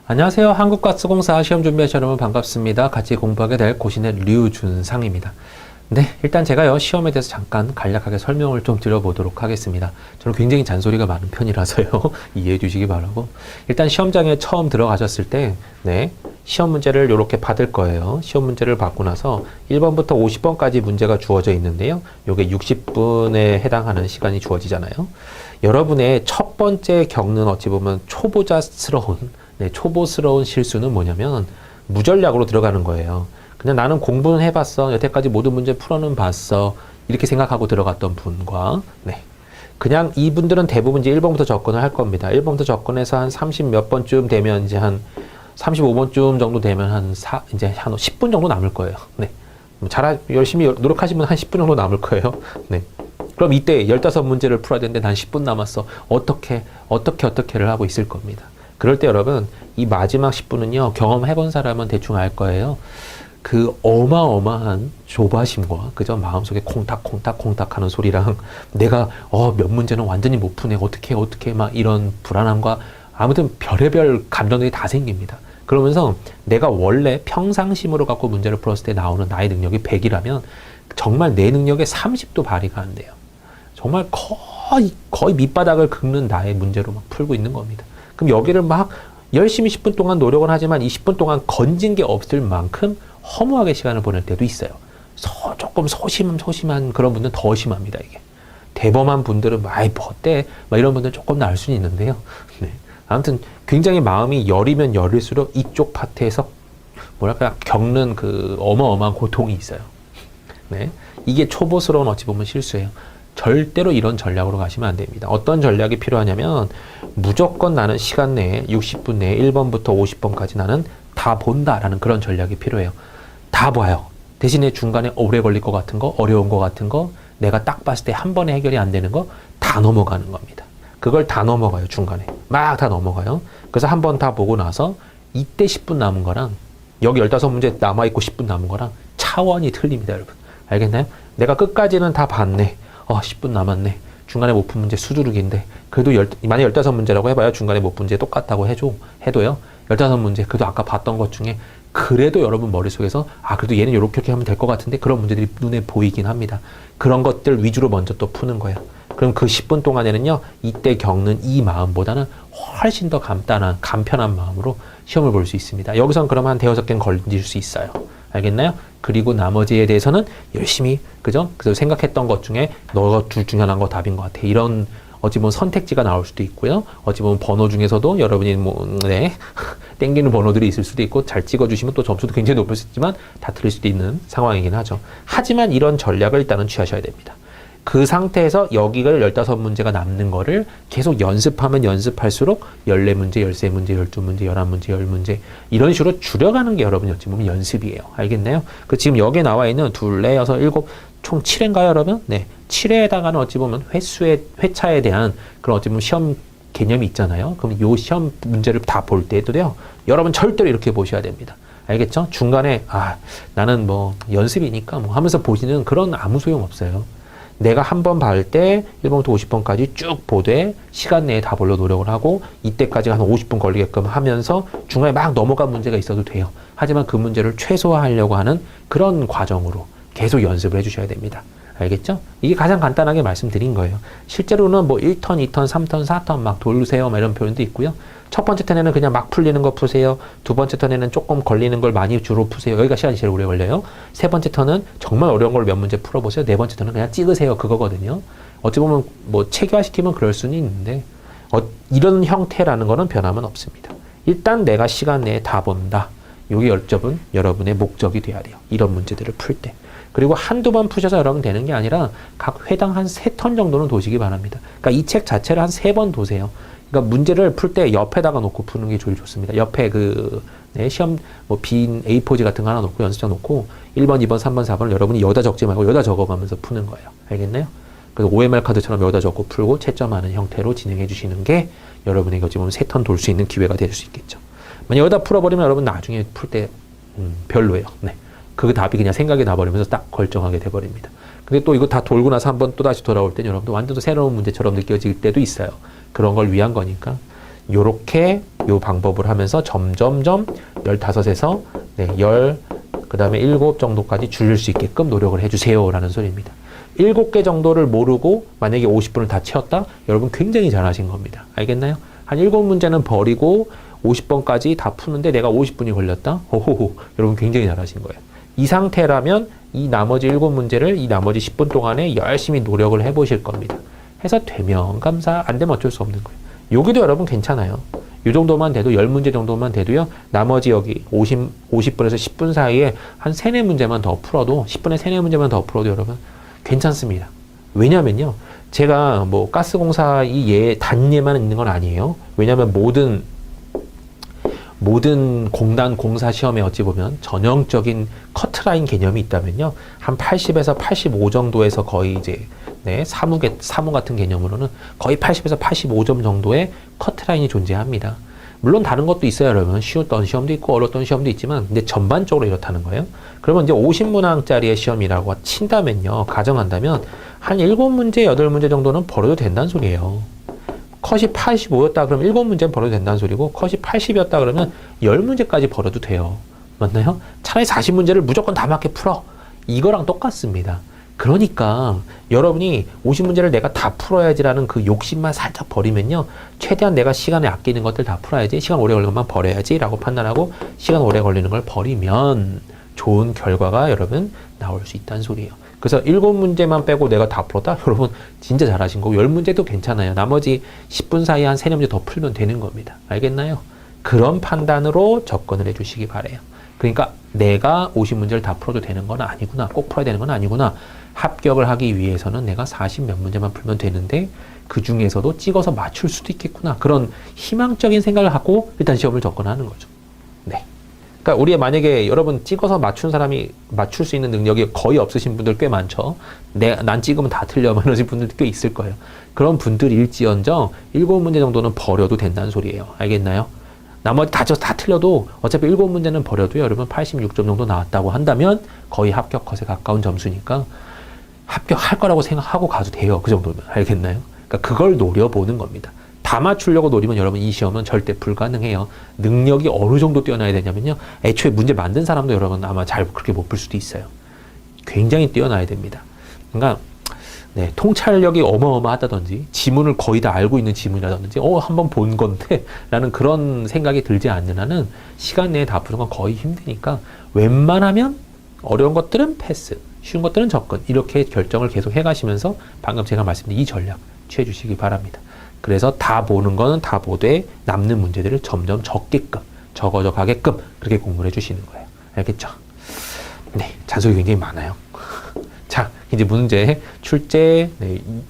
안녕하세요. 한국가스공사 시험 준비하시는 여러분 반갑습니다. 같이 공부하게 될 고신의 류준상입니다. 네, 일단 제가요 시험에 대해서 잠깐 간략하게 설명을 좀 드려보도록 하겠습니다. 저는 굉장히 잔소리가 많은 편이라서요 이해해 주시기 바라고, 일단 시험장에 처음 들어가셨을 때 시험 문제를 이렇게 받을 거예요. 시험 문제를 받고 나서 1번부터 50번까지 문제가 주어져 있는데요, 요게 60분에 해당하는 시간이 주어지잖아요. 여러분의 첫 번째 겪는 어찌 보면 초보스러운 실수는 뭐냐면 무전략으로 들어가는 거예요. 그냥 나는 공부는 해봤어, 여태까지 모든 문제 풀어는 봤어, 이렇게 생각하고 들어갔던 분과, 그냥 이분들은 대부분 이제 1번부터 접근을 할 겁니다. 1번부터 접근해서 한 30 몇 번쯤 되면, 이제 한 35번쯤 정도 되면 이제 한 10분 정도 남을 거예요. 열심히 노력하시면 한 10분 정도 남을 거예요. 그럼 이때 15문제를 풀어야 되는데 난 10분 남았어. 어떻게를 하고 있을 겁니다. 그럴 때 여러분, 이 마지막 10분은요, 경험해본 사람은 대충 알 거예요. 그 어마어마한 조바심과 그저 마음속에 콩닥콩닥 하는 소리랑, 내가 몇 문제는 완전히 못 푸네, 어떻게 막 이런 불안함과 아무튼 별의별 감정들이 다 생깁니다. 그러면서 내가 원래 평상심으로 갖고 문제를 풀었을 때 나오는 나의 능력이 100이라면 정말 내 능력의 30도 발휘가 안 돼요. 정말 거의 밑바닥을 긁는 나의 문제로 막 풀고 있는 겁니다. 그럼 여기를 막 열심히 10분 동안 노력을 하지만 이 10분 동안 건진 게 없을 만큼 허무하게 시간을 보낼 때도 있어요. 조금 소심한 그런 분들은 더 심합니다, 이게. 대범한 분들은 뭐 어때? 이런 분들은 조금 나을 수는 있는데요. 아무튼 굉장히 마음이 여리면 여릴수록 이쪽 파트에서 겪는 그 어마어마한 고통이 있어요. 이게 초보스러운 어찌 보면 실수예요. 절대로 이런 전략으로 가시면 안 됩니다. 어떤 전략이 필요하냐면, 무조건 나는 시간 내에 60분 내에 1번부터 50번까지 나는 다 본다라는 그런 전략이 필요해요. 다 봐요. 대신에 중간에 오래 걸릴 것 같은 거, 어려운 것 같은 거, 내가 딱 봤을 때 한 번에 해결이 안 되는 거 다 넘어가는 겁니다. 그걸 다 넘어가요. 중간에 막 다 넘어가요. 그래서 한 번 다 보고 나서 이때 10분 남은 거랑 여기 15문제 남아있고 10분 남은 거랑 차원이 틀립니다, 여러분. 알겠나요? 내가 끝까지는 다 봤네. 10분 남았네. 중간에 못 푼 문제 수두룩인데, 그래도 만약 15문제라고 해봐요. 중간에 못 푼 문제 똑같다고 해도요. 15문제, 그래도 아까 봤던 것 중에 그래도 여러분 머릿속에서 그래도 얘는 이렇게 하면 될 것 같은데, 그런 문제들이 눈에 보이긴 합니다. 그런 것들 위주로 먼저 또 푸는 거예요. 그럼 그 10분 동안에는요, 이때 겪는 이 마음보다는 훨씬 더 간편한 마음으로 시험을 볼 수 있습니다. 여기선 그러면 한 대여섯 개는 걸릴 수 있어요. 알겠나요? 그리고 나머지에 대해서는 열심히, 그래서 생각했던 것 중에 너 둘 중에 하나가 답인 것 같아, 이런 어찌 보면 선택지가 나올 수도 있고요. 어찌 보면 번호 중에서도 여러분이 땡기는 번호들이 있을 수도 있고, 잘 찍어주시면 또 점수도 굉장히 높을 수 있지만 다 틀릴 수도 있는 상황이긴 하죠. 하지만 이런 전략을 일단은 취하셔야 됩니다. 그 상태에서 여기를 15문제가 남는 거를 계속 연습하면 연습할수록 14문제, 13문제, 12문제, 11문제, 10문제 이런 식으로 줄여가는 게 여러분이 어찌 보면 연습이에요. 알겠나요? 지금 여기에 나와 있는 2, 4, 6, 7, 총 7회인가요, 여러분? 7회에 해당하는 어찌 보면 회차에 대한 그런 어찌 보면 시험 개념이 있잖아요. 그럼 요 시험 문제를 다 볼 때도요, 여러분 절대로 이렇게 보셔야 됩니다. 알겠죠? 중간에 나는 연습이니까 하면서 보시는 그런 아무 소용 없어요. 내가 한 번 봐을 때 1번부터 50번까지 쭉 보되 시간 내에 다 보려 노력을 하고, 이때까지 한 50분 걸리게끔 하면서 중간에 막 넘어간 문제가 있어도 돼요. 하지만 그 문제를 최소화하려고 하는 그런 과정으로 계속 연습을 해주셔야 됩니다. 알겠죠? 이게 가장 간단하게 말씀드린 거예요. 실제로는 1턴, 2턴, 3턴, 4턴 막 돌세요, 이런 표현도 있고요. 첫 번째 턴에는 그냥 막 풀리는 거 푸세요. 두 번째 턴에는 조금 걸리는 걸 많이 주로 푸세요. 여기가 시간이 제일 오래 걸려요. 세 번째 턴은 정말 어려운 걸 몇 문제 풀어보세요. 네 번째 턴은 그냥 찍으세요. 그거거든요. 어찌 보면 체계화시키면 그럴 수는 있는데, 이런 형태라는 거는 변함은 없습니다. 일단 내가 시간 내에 다 본다. 이게 여러분의 목적이 돼야 돼요. 이런 문제들을 풀 때. 그리고 한두 번 푸셔서 여러분 되는 게 아니라 각 회당 한 3턴 정도는 도시기 바랍니다. 그러니까 이 책 자체를 한 3번 도세요. 그러니까 문제를 풀 때 옆에다가 놓고 푸는 게 제일 좋습니다. 옆에 시험 빈 A4지 같은 거 하나 놓고 연습장 놓고 1번, 2번, 3번, 4번을 여러분이 여기다 적지 말고 여기다 적어가면서 푸는 거예요. 알겠나요? 그래서 OMR 카드처럼 여기다 적고 풀고 채점하는 형태로 진행해 주시는 게 여러분에게 어찌 보면 3턴 돌 수 있는 기회가 될 수 있겠죠. 만약 여기다 풀어버리면 여러분 나중에 풀 때 별로예요. 그 답이 그냥 생각이 나버리면서 딱 결정하게 돼버립니다. 근데 또 이거 다 돌고 나서 한번 또 다시 돌아올 땐 여러분도 완전 또 새로운 문제처럼 느껴질 때도 있어요. 그런 걸 위한 거니까 요렇게 요 방법을 하면서 점점점 15에서 네, 10, 그 다음에 7 정도까지 줄일 수 있게끔 노력을 해주세요 라는 소리입니다. 7개 정도를 모르고 만약에 50분을 다 채웠다? 여러분 굉장히 잘하신 겁니다. 알겠나요? 한 7문제는 버리고 50번까지 다 푸는데 내가 50분이 걸렸다? 호호호, 여러분 굉장히 잘하신 거예요. 이 상태라면 이 나머지 7문제를 이 나머지 10분 동안에 열심히 노력을 해보실 겁니다. 해서 되면 감사, 안 되면 어쩔 수 없는 거예요. 여기도 여러분 괜찮아요. 이 정도만 돼도 10문제 정도만 돼도요. 나머지 여기 50분에서 10분 사이에 한 3, 4문제만 더 풀어도 10분에 3, 4문제만 더 풀어도 여러분 괜찮습니다. 왜냐면요. 제가 뭐 가스공사 이 단예만 있는 건 아니에요. 왜냐면 모든 공단 공사 시험에 어찌 보면 전형적인 커트라인 개념이 있다면요. 한 80에서 85 정도에서 거의 이제 네, 사무 같은 개념으로는 거의 80에서 85점 정도의 커트라인이 존재합니다. 물론 다른 것도 있어요, 여러분. 쉬웠던 시험도 있고 어려웠던 시험도 있지만 근데 전반적으로 이렇다는 거예요. 그러면 이제 50문항짜리의 시험이라고 친다면요. 가정한다면 한 7문제, 8문제 정도는 벌어도 된다는 소리예요. 컷이 85였다 그러면 7문제는 벌어도 된다는 소리고 컷이 80이었다 그러면 10문제까지 벌어도 돼요. 맞나요? 차라리 40문제를 무조건 다 맞게 풀어. 이거랑 똑같습니다. 그러니까 여러분이 50문제를 내가 다 풀어야지라는 그 욕심만 살짝 버리면요. 최대한 내가 시간을 아끼는 것들 다 풀어야지, 시간 오래 걸리는 것만 버려야지 라고 판단하고 시간 오래 걸리는 걸 버리면 좋은 결과가 여러분 나올 수 있다는 소리예요. 그래서 7문제만 빼고 내가 다 풀었다? 여러분 진짜 잘하신 거고 10문제도 괜찮아요. 나머지 10분 사이에 한 3, 4문제 더 풀면 되는 겁니다. 알겠나요? 그런 판단으로 접근을 해주시기 바래요. 그러니까 내가 50문제를 다 풀어도 되는 건 아니구나. 꼭 풀어야 되는 건 아니구나. 합격을 하기 위해서는 내가 40 몇 문제만 풀면 되는데 그 중에서도 찍어서 맞출 수도 있겠구나. 그런 희망적인 생각을 갖고 일단 시험을 접근하는 거죠. 네. 그러니까 우리 만약에 여러분 찍어서 맞춘 사람이 맞출 수 있는 능력이 거의 없으신 분들 꽤 많죠. 난 찍으면 다 틀려. 이러신 분들도 꽤 있을 거예요. 그런 분들일지언정 7문제 정도는 버려도 된다는 소리예요. 알겠나요? 나머지 다 틀려도 어차피 7문제는 버려도 여러분 86점 정도 나왔다고 한다면 거의 합격 컷에 가까운 점수니까 합격할 거라고 생각하고 가도 돼요. 그 정도면. 알겠나요? 그러니까 그걸 노려보는 겁니다. 다 맞추려고 노리면 여러분 이 시험은 절대 불가능해요. 능력이 어느 정도 뛰어나야 되냐면요. 애초에 문제 만든 사람도 여러분 아마 잘 그렇게 못 풀 수도 있어요. 굉장히 뛰어나야 됩니다. 그러니까 네, 통찰력이 어마어마하다든지 지문을 거의 다 알고 있는 지문이라든지 한번 본 건데 라는 그런 생각이 들지 않는 한은 시간 내에 다 푸는 건 거의 힘드니까 웬만하면 어려운 것들은 패스, 쉬운 것들은 접근 이렇게 결정을 계속 해가시면서 방금 제가 말씀드린 이 전략 취해주시기 바랍니다. 그래서 다 보는 거는 다 보되 남는 문제들을 점점 적게끔 적어져 가게끔 그렇게 공부를 해주시는 거예요. 알겠죠? 네, 잔소리 굉장히 많아요. 자, 이제 문제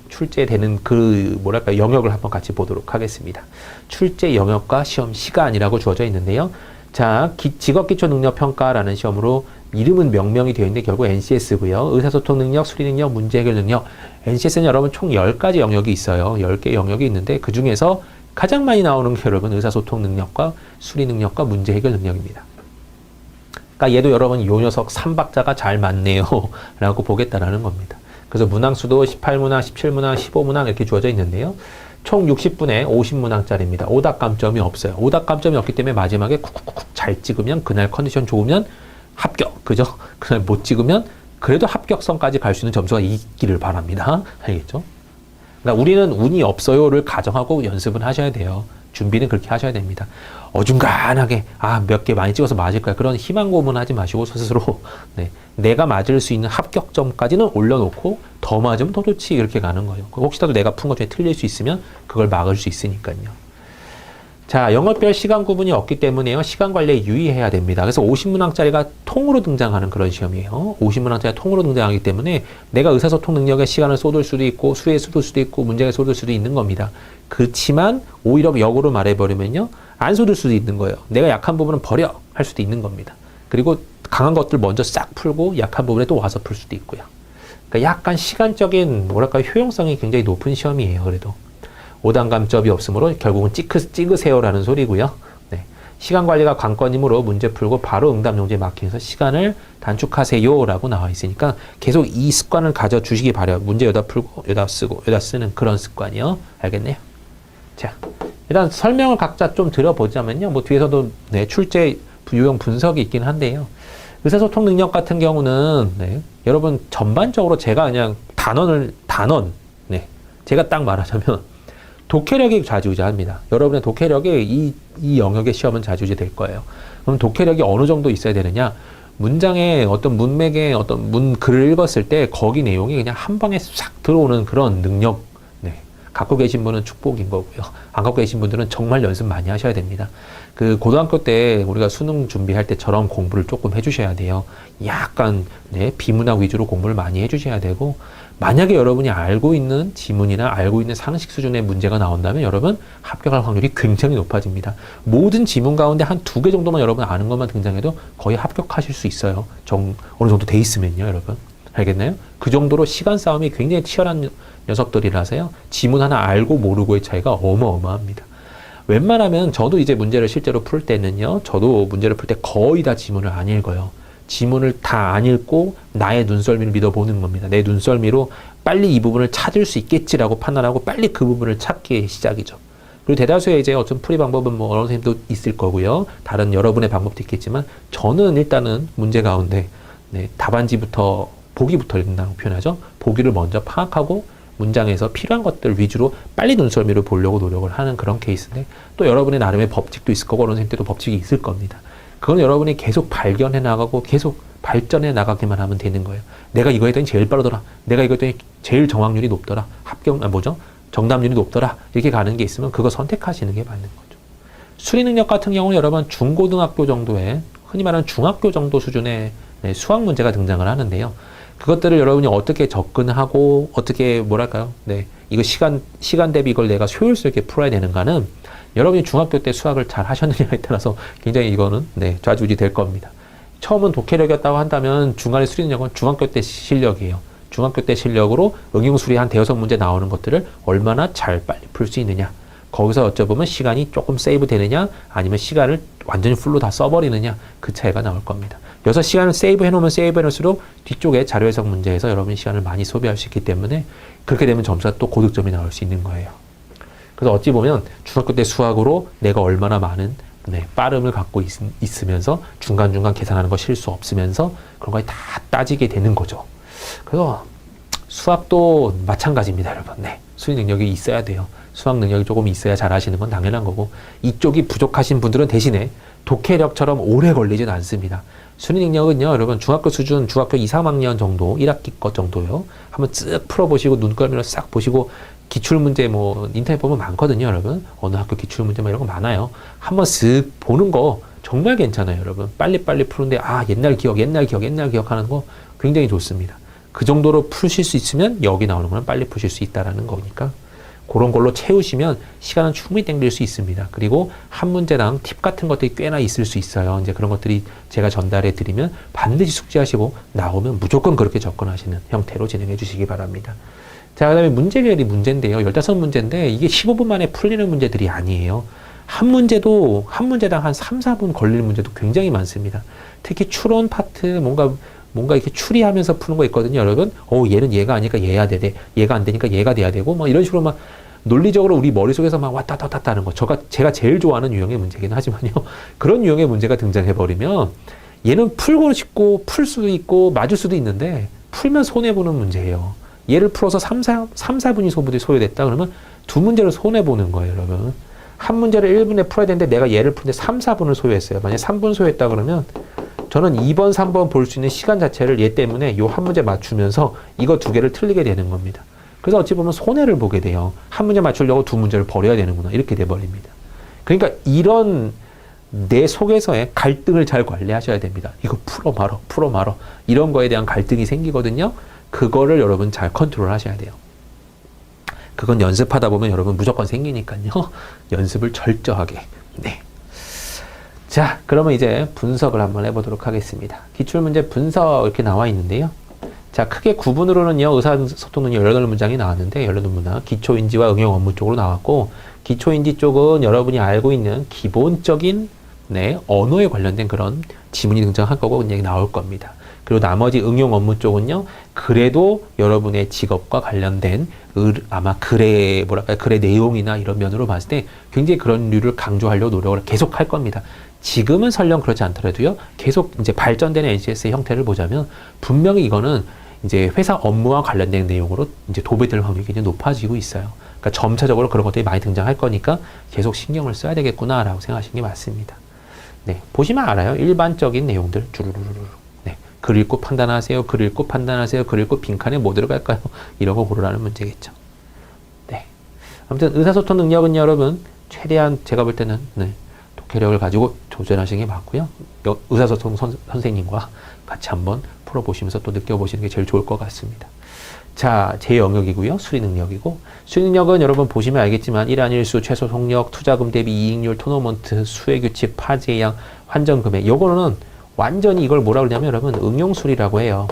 출제되는 그 뭐랄까 영역을 한번 같이 보도록 하겠습니다. 출제 영역과 시험 시간이라고 주어져 있는데요. 자, 직업기초능력평가라는 시험으로 이름은 명명이 되어 있는데 결국 NCS고요. 의사소통 능력, 수리 능력, 문제 해결 능력. NCS는 여러분 총 10가지 영역이 있어요. 10개 영역이 있는데 그 중에서 가장 많이 나오는 게 여러분 의사소통 능력과 수리 능력과 문제 해결 능력입니다. 그러니까 얘도 여러분 요 녀석 3박자가 잘 맞네요 라고 보겠다라는 겁니다. 그래서 문항수도 18문항, 17문항, 15문항 이렇게 주어져 있는데요. 총 60분에 50문항짜리입니다. 오답 감점이 없어요. 오답 감점이 없기 때문에 마지막에 쿡쿡쿡 잘 찍으면 그날 컨디션 좋으면 합격. 그죠? 그날 못 찍으면 그래도 합격선까지 갈 수 있는 점수가 있기를 바랍니다. 알겠죠? 그러니까 우리는 운이 없어요를 가정하고 연습은 하셔야 돼요. 준비는 그렇게 하셔야 됩니다. 어중간하게 몇 개 많이 찍어서 맞을 거야. 그런 희망 고문하지 마시고 스스로 네, 내가 맞을 수 있는 합격점까지는 올려놓고 더 맞으면 더 좋지 이렇게 가는 거예요. 혹시라도 내가 푼 것 중에 틀릴 수 있으면 그걸 막을 수 있으니까요. 자, 영역별 시간 구분이 없기 때문에요. 시간 관리에 유의해야 됩니다. 그래서 50문항짜리가 통으로 등장하는 그런 시험이에요. 50문항짜리가 통으로 등장하기 때문에 내가 의사소통 능력에 시간을 쏟을 수도 있고 수에 쏟을 수도 있고 문제에 쏟을 수도 있는 겁니다. 그렇지만 오히려 역으로 말해버리면요. 안 쏟을 수도 있는 거예요. 내가 약한 부분은 버려 할 수도 있는 겁니다. 그리고 강한 것들 먼저 싹 풀고 약한 부분에 또 와서 풀 수도 있고요. 그러니까 약간 시간적인 뭐랄까 효용성이 굉장히 높은 시험이에요. 그래도. 오단감점이 없으므로 결국은 찍으세요라는 소리고요. 네. 시간 관리가 관건이므로 문제 풀고 바로 응답 용지에 막히면서 시간을 단축하세요라고 나와 있으니까 계속 이 습관을 가져주시기 바라요. 문제 여다 풀고 여다 쓰고 여다 쓰는 그런 습관이요. 알겠네요? 자, 일단 설명을 각자 좀 들어보자면요. 뭐 뒤에서도 네, 출제 유형 분석이 있긴 한데요. 의사소통 능력 같은 경우는 네, 여러분 전반적으로 제가 그냥 단원 네, 제가 딱 말하자면 독해력이 좌지우지합니다. 여러분의 독해력이 이 영역의 시험은 좌지우지 될 거예요. 그럼 독해력이 어느 정도 있어야 되느냐? 문장의 어떤 문맥의 어떤 글을 읽었을 때 거기 내용이 그냥 한 방에 싹 들어오는 그런 능력, 네. 갖고 계신 분은 축복인 거고요. 안 갖고 계신 분들은 정말 연습 많이 하셔야 됩니다. 그 고등학교 때 우리가 수능 준비할 때처럼 공부를 조금 해주셔야 돼요. 약간 네, 비문학 위주로 공부를 많이 해주셔야 되고, 만약에 여러분이 알고 있는 지문이나 알고 있는 상식 수준의 문제가 나온다면 여러분 합격할 확률이 굉장히 높아집니다. 모든 지문 가운데 한 2개 정도만 여러분 아는 것만 등장해도 거의 합격하실 수 있어요. 어느 정도 돼 있으면요, 여러분. 알겠나요? 그 정도로 시간 싸움이 굉장히 치열한 녀석들이라서요. 지문 하나 알고 모르고의 차이가 어마어마합니다. 웬만하면 저도 이제 문제를 실제로 풀 때는요. 저도 문제를 풀 때 거의 다 지문을 안 읽어요. 지문을 다 안 읽고 나의 눈썰미를 믿어보는 겁니다. 내 눈썰미로 빨리 이 부분을 찾을 수 있겠지라고 판단하고 빨리 그 부분을 찾기 시작이죠. 그리고 대다수의 이제 어떤 풀이 방법은 뭐 어느 선생님도 있을 거고요. 다른 여러분의 방법도 있겠지만 저는 일단은 문제 가운데 네, 답안지부터 보기부터 읽는다고 표현하죠. 보기를 먼저 파악하고 문장에서 필요한 것들 위주로 빨리 눈썰미를 보려고 노력을 하는 그런 케이스인데, 또 여러분의 나름의 법칙도 있을 거고 어느 선생님들도 법칙이 있을 겁니다. 그건 여러분이 계속 발견해 나가고 계속 발전해 나가기만 하면 되는 거예요. 내가 이거 했더니 제일 빠르더라. 내가 이거 했더니 제일 정확률이 높더라. 정답률이 높더라. 이렇게 가는 게 있으면 그거 선택하시는 게 맞는 거죠. 수리 능력 같은 경우는 여러분 중고등학교 정도의, 흔히 말하는 중학교 정도 수준의 네, 수학 문제가 등장을 하는데요. 그것들을 여러분이 어떻게 접근하고 어떻게 뭐랄까요? 네, 이거 시간 대비 이걸 내가 효율스럽게 풀어야 되는가는 여러분이 중학교 때 수학을 잘 하셨느냐에 따라서 굉장히 이거는 네, 좌지우지 될 겁니다. 처음은 독해력이었다고 한다면 중간의 수리 능력은 중학교 때 실력이에요. 중학교 때 실력으로 응용수리 한 대여섯 문제 나오는 것들을 얼마나 잘 빨리 풀 수 있느냐. 거기서 어쩌보면 시간이 조금 세이브 되느냐, 아니면 시간을 완전히 풀로 다 써버리느냐, 그 차이가 나올 겁니다. 여기서 시간을 세이브 해놓으면 세이브 해놓을수록 뒤쪽에 자료 해석 문제에서 여러분이 시간을 많이 소비할 수 있기 때문에 그렇게 되면 점수가 또 고득점이 나올 수 있는 거예요. 그래서 어찌 보면 중학교 때 수학으로 내가 얼마나 많은 네, 빠름을 갖고 있으면서 중간중간 계산하는 거 실수 없으면서 그런 거에 다 따지게 되는 거죠. 그래서 수학도 마찬가지입니다, 여러분. 네, 수리 능력이 있어야 돼요. 수학 능력이 조금 있어야 잘하시는 건 당연한 거고, 이쪽이 부족하신 분들은 대신에 독해력처럼 오래 걸리진 않습니다. 수리 능력은요, 여러분 중학교 수준, 중학교 2, 3학년 정도, 1학기 것 정도요. 한번 쓱 풀어보시고 눈썰미로 싹 보시고, 기출문제 뭐 인터넷 보면 많거든요, 여러분. 어느 학교 기출문제 뭐 이런 거 많아요. 한번 쓱 보는 거 정말 괜찮아요, 여러분. 빨리빨리 푸는데 옛날 기억하는 거 굉장히 좋습니다. 그 정도로 푸실 수 있으면 여기 나오는 거는 빨리 푸실 수 있다라는 거니까 그런 걸로 채우시면 시간은 충분히 땡길 수 있습니다. 그리고 한 문제당 팁 같은 것들이 꽤나 있을 수 있어요. 이제 그런 것들이 제가 전달해 드리면 반드시 숙지하시고 나오면 무조건 그렇게 접근하시는 형태로 진행해 주시기 바랍니다. 자, 그 다음에 문제결이 문제인데요. 15문제인데 이게 15분 만에 풀리는 문제들이 아니에요. 한 문제당 한 3, 4분 걸릴 문제도 굉장히 많습니다. 특히 추론 파트, 뭔가 이렇게 추리하면서 푸는 거 있거든요, 여러분. 얘는 얘가 아니니까 얘야 돼. 얘가 안 되니까 얘가 돼야 되고, 막 이런 식으로 막 논리적으로 우리 머릿속에서 막 왔다 갔다 하는 거. 제가 제일 좋아하는 유형의 문제긴 하지만요. 그런 유형의 문제가 등장해버리면 얘는 풀고 싶고 풀 수도 있고 맞을 수도 있는데 풀면 손해보는 문제예요. 얘를 풀어서 3, 4분이 소요됐다 그러면 두 문제를 손해보는 거예요, 여러분. 한 문제를 1분에 풀어야 되는데 내가 얘를 푸는데 3, 4분을 소요했어요. 만약에 3분 소요했다 그러면 저는 2번, 3번 볼 수 있는 시간 자체를 얘 때문에 요 한 문제 맞추면서 이거 두 개를 틀리게 되는 겁니다. 그래서 어찌 보면 손해를 보게 돼요. 한 문제 맞추려고 두 문제를 버려야 되는구나. 이렇게 돼버립니다. 그러니까 이런 내 속에서의 갈등을 잘 관리하셔야 됩니다. 이거 풀어 말어. 이런 거에 대한 갈등이 생기거든요. 그거를 여러분 잘 컨트롤 하셔야 돼요. 그건 연습하다 보면 여러분 무조건 생기니까요. 연습을 철저하게. 네. 자, 그러면 이제 분석을 한번 해보도록 하겠습니다. 기출문제 분석 이렇게 나와 있는데요. 자, 크게 구분으로는요, 의사소통은 18문장이 나왔는데, 18문장, 기초인지와 응용 업무 쪽으로 나왔고, 기초인지 쪽은 여러분이 알고 있는 기본적인, 네, 언어에 관련된 그런 지문이 등장할 거고, 그냥 나올 겁니다. 그리고 나머지 응용 업무 쪽은요, 그래도 여러분의 직업과 관련된 아마 글의 내용이나 이런 면으로 봤을 때 굉장히 그런 류를 강조하려고 노력을 계속 할 겁니다. 지금은 설령 그렇지 않더라도요, 계속 이제 발전되는 NCS의 형태를 보자면 분명히 이거는 이제 회사 업무와 관련된 내용으로 이제 도배될 확률이 굉장히 높아지고 있어요. 그러니까 점차적으로 그런 것들이 많이 등장할 거니까 계속 신경을 써야 되겠구나라고 생각하시는 게 맞습니다. 네, 보시면 알아요. 일반적인 내용들 주르르르. 네, 글 읽고 판단하세요. 글 읽고 판단하세요. 글 읽고 빈칸에 뭐 들어갈까요? 이런 거 고르라는 문제겠죠. 네, 아무튼 의사소통 능력은 여러분 최대한 제가 볼 때는 독해력을 가지고 도전하시는 게 맞고요. 의사소통 선생님과 같이 한번 풀어보시면서 또 느껴보시는 게 제일 좋을 것 같습니다. 자, 제 영역이고요. 수리 능력이고, 수리 능력은 여러분 보시면 알겠지만 1안1수, 최소 속력, 투자금 대비 이익률, 토너먼트, 수혜 규칙, 파지의 양, 환전 금액. 요거는 완전히 이걸 뭐라 그러냐면 여러분 응용수리라고 해요.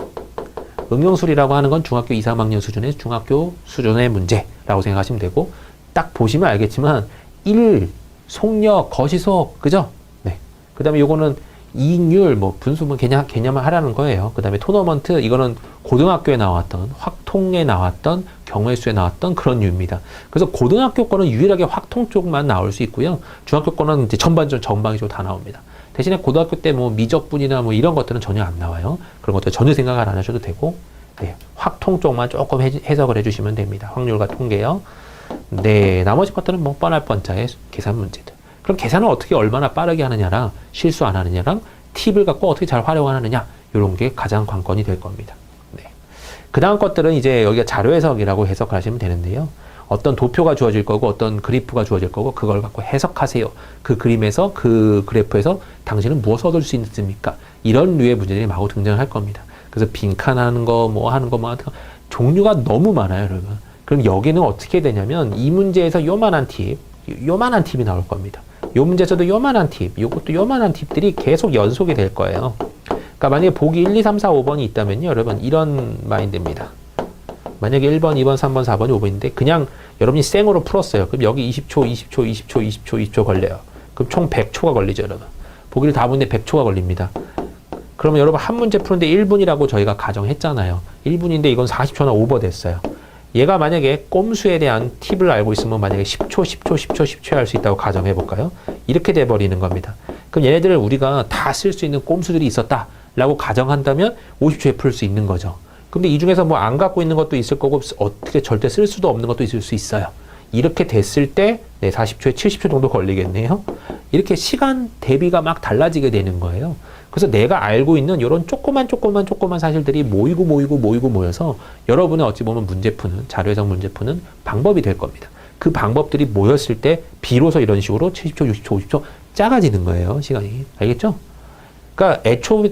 응용수리라고 하는 건 중학교 2, 3학년 수준의 중학교 수준의 문제라고 생각하시면 되고, 딱 보시면 알겠지만 1, 속력, 거시속, 그죠? 네. 그 다음에 요거는 이익률, 뭐 분수분 개념을 하라는 거예요. 그 다음에 토너먼트, 이거는 고등학교에 나왔던, 확통에 나왔던, 경우의 수에 나왔던 그런 류입니다. 그래서 고등학교 거는 유일하게 확통 쪽만 나올 수 있고요. 중학교 거는 이제 전방위적으로 다 나옵니다. 대신에 고등학교 때 뭐 미적분이나 뭐 이런 것들은 전혀 안 나와요. 그런 것들 전혀 생각을 안 하셔도 되고, 네, 확통 쪽만 조금 해석을 해주시면 됩니다. 확률과 통계요. 네, 나머지 것들은 뭐 뻔할 뻔짜의 계산 문제들. 그럼 계산을 어떻게 얼마나 빠르게 하느냐랑 실수 안 하느냐랑 팁을 갖고 어떻게 잘 활용하느냐, 이런 게 가장 관건이 될 겁니다. 네. 그 다음 것들은 이제 여기가 자료 해석이라고 해석하시면 되는데요. 어떤 도표가 주어질 거고 어떤 그래프가 주어질 거고 그걸 갖고 해석하세요. 그 그림에서 그 그래프에서 당신은 무엇을 얻을 수 있습니까? 이런 류의 문제들이 마구 등장을 할 겁니다. 그래서 빈칸 하는 거, 뭐 하는 거, 종류가 너무 많아요, 여러분. 그럼 여기는 어떻게 되냐면 이 문제에서 요만한 팁이 나올 겁니다. 요 문제에서도 요만한 팁, 요것도 요만한 팁들이 계속 연속이 될 거예요. 그러니까 만약에 보기 1, 2, 3, 4, 5번이 있다면요, 여러분 이런 마인드입니다. 만약에 1번, 2번, 3번, 4번이 5번인데 그냥 여러분이 생으로 풀었어요. 그럼 여기 20초, 20초, 20초, 20초, 20초 걸려요. 그럼 총 100초가 걸리죠, 여러분. 보기를 다 보는데 100초가 걸립니다. 그러면 여러분 한 문제 푸는데 1분이라고 저희가 가정했잖아요. 1분인데 이건 40초나 오버 됐어요. 얘가 만약에 꼼수에 대한 팁을 알고 있으면 만약에 10초, 10초, 10초, 10초에 할 수 있다고 가정해 볼까요? 이렇게 돼버리는 겁니다. 그럼 얘네들을 우리가 다 쓸 수 있는 꼼수들이 있었다라고 가정한다면 50초에 풀 수 있는 거죠. 근데 이 중에서 뭐 안 갖고 있는 것도 있을 거고 어떻게 절대 쓸 수도 없는 것도 있을 수 있어요. 이렇게 됐을 때 40초에 70초 정도 걸리겠네요. 이렇게 시간 대비가 막 달라지게 되는 거예요. 그래서 내가 알고 있는 이런 조그만 사실들이 모여서 여러분의 어찌 보면 자료 해석 문제 푸는 방법이 될 겁니다. 그 방법들이 모였을 때 비로소 이런 식으로 70초, 60초, 50초 작아지는 거예요, 시간이. 알겠죠? 그러니까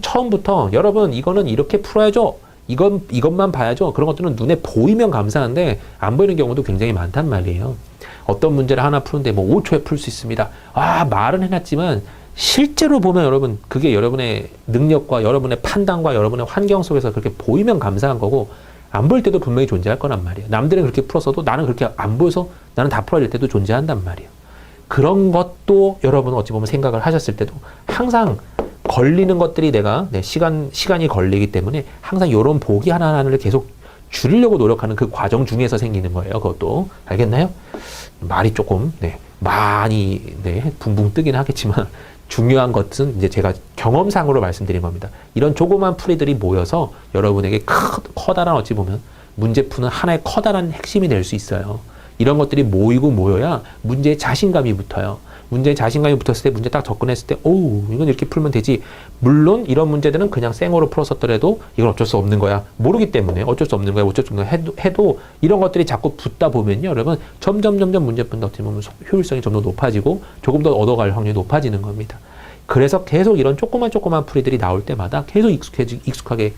처음부터 여러분 이거는 이렇게 풀어야죠. 이것만 봐야죠. 그런 것들은 눈에 보이면 감사한데 안 보이는 경우도 굉장히 많단 말이에요. 어떤 문제를 하나 푸는데 뭐 5초에 풀 수 있습니다. 말은 해놨지만 실제로 보면 여러분 그게 여러분의 능력과 여러분의 판단과 여러분의 환경 속에서 그렇게 보이면 감사한 거고 안 보일 때도 분명히 존재할 거란 말이에요. 남들은 그렇게 풀었어도 나는 그렇게 안 보여서 나는 다 풀어야 될 때도 존재한단 말이에요. 그런 것도 여러분 어찌 보면 생각을 하셨을 때도 항상 걸리는 것들이 시간이 걸리기 때문에 항상 이런 보기 하나하나를 계속 줄이려고 노력하는 그 과정 중에서 생기는 거예요. 그것도. 알겠나요? 말이 조금, 많이, 붕붕 뜨긴 하겠지만 중요한 것은 이제 제가 경험상으로 말씀드린 겁니다. 이런 조그만 풀이들이 모여서 여러분에게 커다란 어찌 보면 문제 푸는 하나의 커다란 핵심이 될 수 있어요. 이런 것들이 모여야 문제에 자신감이 붙어요. 문제에 자신감이 붙었을 때 문제 딱 접근했을 때 이건 이렇게 풀면 되지. 물론 이런 문제들은 그냥 생으로 풀었었더라도 이건 어쩔 수 없는 거야. 모르기 때문에 어쩔 수 없는 거야. 해도 이런 것들이 자꾸 붙다 보면요. 여러분 점점 문제 푼다 어떻게 보면 효율성이 점점 높아지고 조금 더 얻어갈 확률이 높아지는 겁니다. 그래서 계속 이런 조그만 풀이들이 나올 때마다 계속 익숙하게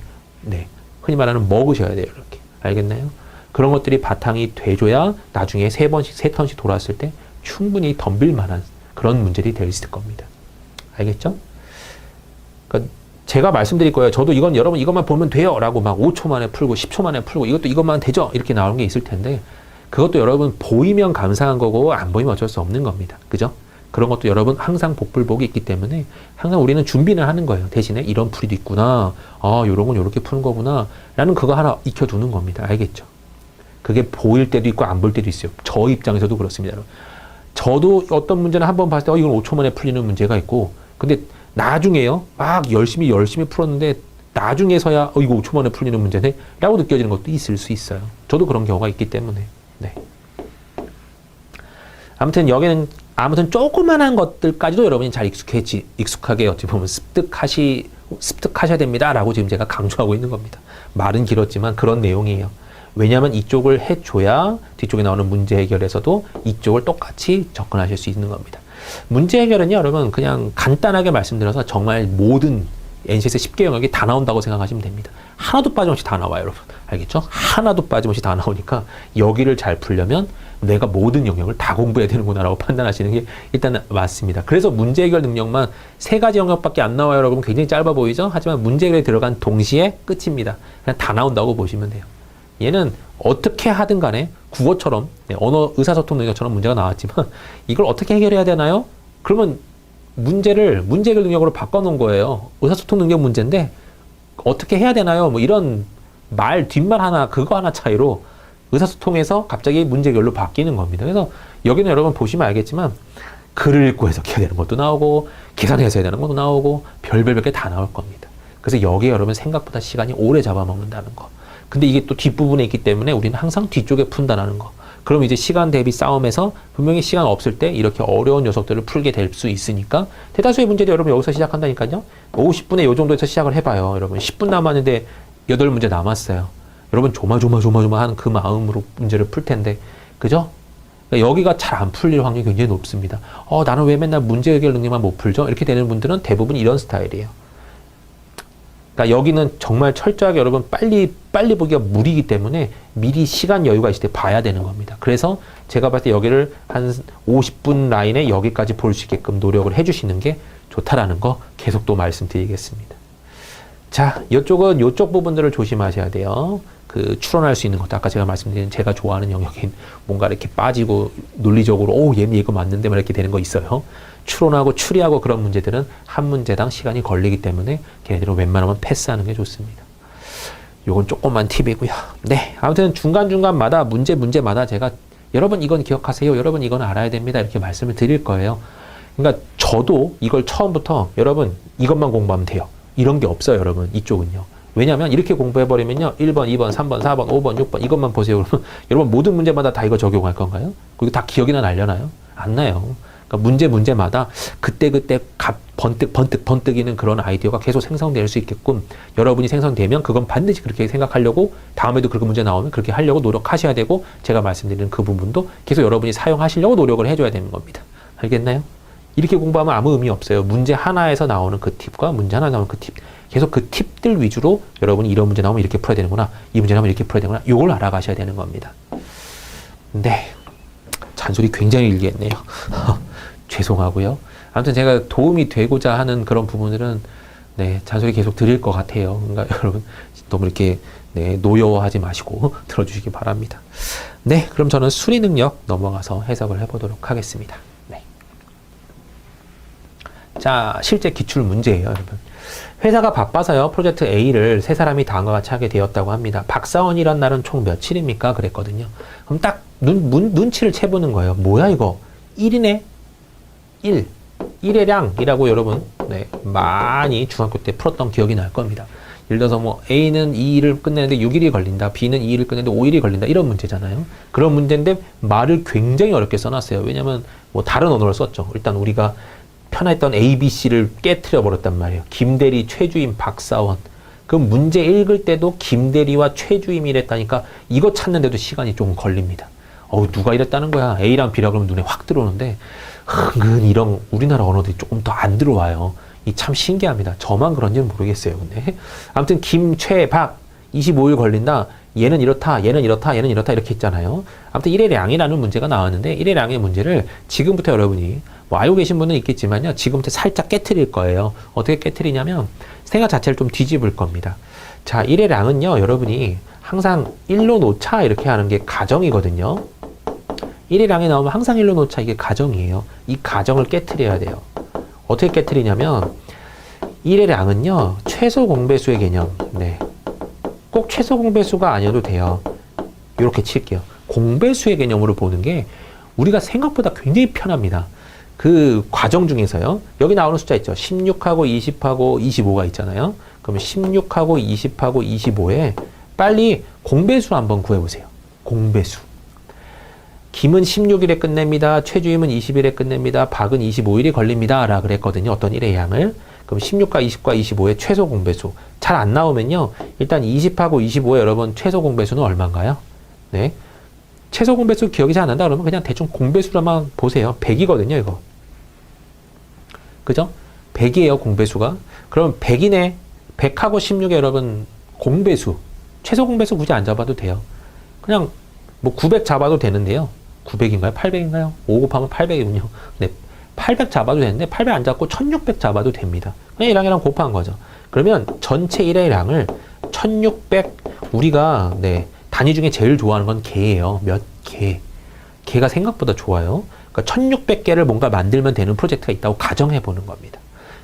흔히 말하는 먹으셔야 돼요. 이렇게. 알겠나요? 그런 것들이 바탕이 돼줘야 나중에 3턴씩 돌았을 때 충분히 덤빌 만한 그런 문제들이 될 수 있을 겁니다. 알겠죠? 그러니까 제가 말씀드릴 거예요. 저도 여러분 이것만 보면 돼요. 라고 막 5초 만에 풀고 10초 만에 풀고 이것만 되죠? 이렇게 나오는 게 있을 텐데 그것도 여러분 보이면 감사한 거고 안 보이면 어쩔 수 없는 겁니다. 그죠? 그런 것도 여러분 항상 복불복이 있기 때문에 항상 우리는 준비는 하는 거예요. 대신에 이런 풀이도 있구나. 요런 건 요렇게 푸는 거구나. 라는 그거 하나 익혀두는 겁니다. 알겠죠? 그게 보일 때도 있고 안 보일 때도 있어요. 저 입장에서도 그렇습니다. 여러분. 저도 어떤 문제는 한번 봤을 때 이건 5초 만에 풀리는 문제가 있고 근데 나중에요. 막 열심히 풀었는데 나중에서야 이거 5초 만에 풀리는 문제네 라고 느껴지는 것도 있을 수 있어요. 저도 그런 경우가 있기 때문에. 네. 아무튼 여기는 조그만한 것들까지도 여러분이 잘 익숙하게 어찌 보면 습득하셔야 됩니다 라고 지금 제가 강조하고 있는 겁니다. 말은 길었지만 그런 내용이에요. 왜냐하면 이쪽을 해줘야 뒤쪽에 나오는 문제 해결에서도 이쪽을 똑같이 접근하실 수 있는 겁니다. 문제 해결은요, 여러분 그냥 간단하게 말씀드려서 정말 모든 NCS의 10개 영역이 다 나온다고 생각하시면 됩니다. 하나도 빠짐없이 다 나와요, 여러분. 알겠죠? 하나도 빠짐없이 다 나오니까 여기를 잘 풀려면 내가 모든 영역을 다 공부해야 되는구나라고 판단하시는 게 일단 맞습니다. 그래서 문제 해결 능력만 3가지 영역밖에 안 나와요, 여러분. 굉장히 짧아 보이죠? 하지만 문제 해결에 들어간 동시에 끝입니다. 그냥 다 나온다고 보시면 돼요. 얘는 어떻게 하든 간에 국어처럼 언어 의사소통 능력처럼 문제가 나왔지만 이걸 어떻게 해결해야 되나요? 그러면 문제 해결 능력으로 바꿔놓은 거예요. 의사소통 능력 문제인데 어떻게 해야 되나요? 뭐 이런 뒷말 하나 그거 하나 차이로 의사소통에서 갑자기 문제 해결로 바뀌는 겁니다. 그래서 여기는 여러분 보시면 알겠지만 글을 읽고 해석해야 되는 것도 나오고 계산해서 해야 되는 것도 나오고 별별 게 다 나올 겁니다. 그래서 여기에 여러분 생각보다 시간이 오래 잡아먹는다는 거. 근데 이게 또 뒷부분에 있기 때문에 우리는 항상 뒤쪽에 푼다라는 거. 그럼 이제 시간 대비 싸움에서 분명히 시간 없을 때 이렇게 어려운 녀석들을 풀게 될 수 있으니까 대다수의 문제도 여러분 여기서 시작한다니까요. 50분에 요 정도에서 시작을 해봐요. 여러분 10분 남았는데 8문제 남았어요. 여러분 조마조마 하는 그 마음으로 문제를 풀 텐데 그죠? 그러니까 여기가 잘 안 풀릴 확률이 굉장히 높습니다. 나는 왜 맨날 문제 해결 능력만 못 풀죠? 이렇게 되는 분들은 대부분 이런 스타일이에요. 그러니까 여기는 정말 철저하게 여러분 빨리 보기가 무리이기 때문에 미리 시간 여유가 있을 때 봐야 되는 겁니다. 그래서 제가 봤을 때 여기를 한 50분 라인에 여기까지 볼 수 있게끔 노력을 해주시는 게 좋다라는 거 계속 또 말씀드리겠습니다. 자, 이쪽은 이쪽 부분들을 조심하셔야 돼요. 그 추론할 수 있는 것도 아까 제가 말씀드린 제가 좋아하는 영역인 뭔가 이렇게 빠지고 논리적으로 얘는 이거 맞는데 막 이렇게 되는 거 있어요. 추론하고 추리하고 그런 문제들은 한 문제당 시간이 걸리기 때문에 걔네들은 웬만하면 패스하는 게 좋습니다. 요건 조그만 팁이고요. 네, 아무튼 중간중간마다 문제마다 제가 여러분 이건 기억하세요. 여러분 이건 알아야 됩니다. 이렇게 말씀을 드릴 거예요. 그러니까 저도 이걸 처음부터 여러분 이것만 공부하면 돼요. 이런 게 없어요, 여러분. 이쪽은요. 왜냐하면 이렇게 공부해버리면요. 1번, 2번, 3번, 4번, 5번, 6번 이것만 보세요. 그러면 여러분 모든 문제마다 다 이거 적용할 건가요? 그리고 다 기억이나 날려나요? 안 나요. 그러니까 문제마다 그때 번뜩이는 그런 아이디어가 계속 생성될 수 있게끔 여러분이 생성되면 그건 반드시 그렇게 생각하려고 다음에도 그렇게 문제 나오면 그렇게 하려고 노력하셔야 되고 제가 말씀드리는 그 부분도 계속 여러분이 사용하시려고 노력을 해줘야 되는 겁니다. 알겠나요? 이렇게 공부하면 아무 의미 없어요. 문제 하나에서 나오는 그 팁과 문제 하나에서 나오는 그 팁. 계속 그 팁들 위주로 여러분이 이런 문제 나오면 이렇게 풀어야 되는구나. 이 문제 나오면 이렇게 풀어야 되는구나. 이걸 알아가셔야 되는 겁니다. 네. 잔소리 굉장히 길게 했네요. 죄송하고요. 아무튼 제가 도움이 되고자 하는 그런 부분들은 네, 잔소리 계속 드릴 것 같아요. 그러니까 여러분 너무 이렇게 노여워하지 마시고 들어주시기 바랍니다. 네, 그럼 저는 수리 능력 넘어가서 해석을 해보도록 하겠습니다. 네. 자, 실제 기출 문제예요, 여러분. 회사가 바빠서요, 프로젝트 A를 3사람이 다음과 같이 하게 되었다고 합니다. 박사원이란 날은 총 며칠입니까? 그랬거든요. 그럼 딱 눈치를 채보는 거예요. 뭐야, 이거? 1이네? 1회량이라고 여러분, 많이 중학교 때 풀었던 기억이 날 겁니다. 예를 들어서 뭐, A는 2일을 끝내는데 6일이 걸린다. B는 2일을 끝내는데 5일이 걸린다. 이런 문제잖아요. 그런 문제인데 말을 굉장히 어렵게 써놨어요. 왜냐면 뭐 다른 언어를 썼죠. 일단 우리가 편했던 ABC를 깨트려 버렸단 말이에요. 김대리, 최주임, 박사원. 그럼 문제 읽을 때도 김대리와 최주임이 이랬다니까 이거 찾는데도 시간이 좀 걸립니다. 누가 이랬다는 거야. A랑 B라 그러면 눈에 확 들어오는데 은근 이런 우리나라 언어들이 조금 더 안 들어와요. 이 참 신기합니다. 저만 그런지는 모르겠어요. 근데 아무튼 김, 최, 박 25일 걸린다. 얘는 이렇다, 얘는 이렇다, 얘는 이렇다 이렇게 했잖아요. 아무튼 1회량이라는 문제가 나왔는데 1회량의 문제를 지금부터 여러분이 뭐 알고 계신 분은 있겠지만요. 지금부터 살짝 깨트릴 거예요. 어떻게 깨트리냐면 생각 자체를 좀 뒤집을 겁니다. 자, 1회량은요. 여러분이 항상 1로 놓자 이렇게 하는 게 가정이거든요. 1이랑이 나오면 항상 1로 놓자. 이게 가정이에요. 이 가정을 깨트려야 돼요. 어떻게 깨트리냐면 1의 량은요. 최소 공배수의 개념. 네. 꼭 최소 공배수가 아니어도 돼요. 이렇게 칠게요. 공배수의 개념으로 보는 게 우리가 생각보다 굉장히 편합니다. 그 과정 중에서요. 여기 나오는 숫자 있죠. 16하고 20하고 25가 있잖아요. 그러면 16하고 20하고 25에 빨리 공배수 한번 구해보세요. 공배수. 김은 16일에 끝냅니다. 최주임은 20일에 끝냅니다. 박은 25일이 걸립니다. 라 그랬거든요. 어떤 일의 양을. 그럼 16과 20과 25의 최소 공배수. 잘 안 나오면요. 일단 20하고 25의 여러분 최소 공배수는 얼마인가요? 네. 최소 공배수 기억이 잘 안 난다 그러면 그냥 대충 공배수로만 보세요. 100이거든요, 이거. 그죠? 100이에요, 공배수가. 그럼 100이네. 100하고 16에 여러분 공배수. 최소 공배수 굳이 안 잡아도 돼요. 그냥 뭐 900 잡아도 되는데요. 900인가요? 800인가요? 5 곱하면 800이군요. 네. 800 잡아도 되는데 800 안 잡고 1600 잡아도 됩니다. 그냥 1항이랑 곱한 거죠. 그러면 전체 1의 량을 1600 우리가 네. 단위 중에 제일 좋아하는 건 개예요. 몇 개. 개가 생각보다 좋아요. 그러니까 1600개를 뭔가 만들면 되는 프로젝트가 있다고 가정해 보는 겁니다.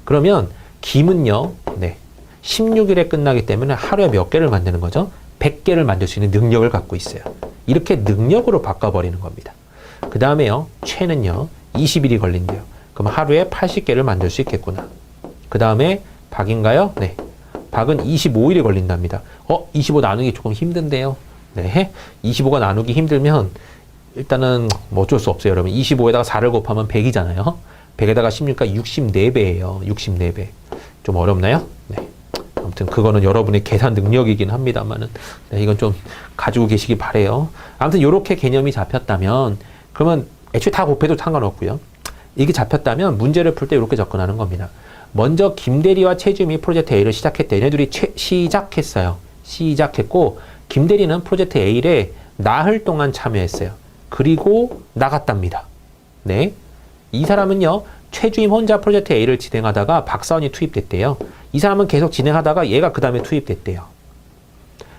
그러면 김은요. 네. 16일에 끝나기 때문에 하루에 몇 개를 만드는 거죠? 100개를 만들 수 있는 능력을 갖고 있어요. 이렇게 능력으로 바꿔버리는 겁니다. 그 다음에요. 최는요. 20일이 걸린대요. 그럼 하루에 80개를 만들 수 있겠구나. 그 다음에 박인가요? 네. 박은 25일이 걸린답니다. 25 나누기 조금 힘든데요. 네. 25가 나누기 힘들면 일단은 뭐 어쩔 수 없어요, 여러분. 25에다가 4를 곱하면 100이잖아요. 100에다가 16가 64배예요. 64배. 좀 어렵나요? 네. 아무튼 그거는 여러분의 계산 능력이긴 합니다만은 네, 이건 좀 가지고 계시기 바래요. 아무튼 이렇게 개념이 잡혔다면 그러면 애초에 다 곱해도 상관없고요. 이게 잡혔다면 문제를 풀 때 이렇게 접근하는 겁니다. 먼저 김대리와 최주임이 프로젝트 A를 시작했대. 얘네들이 시작했어요. 시작했고 김대리는 프로젝트 A에 나흘 동안 참여했어요. 그리고 나갔답니다. 네. 이 사람은요. 최주임 혼자 프로젝트 A를 진행하다가 박사원이 투입됐대요. 이 사람은 계속 진행하다가 얘가 그 다음에 투입됐대요.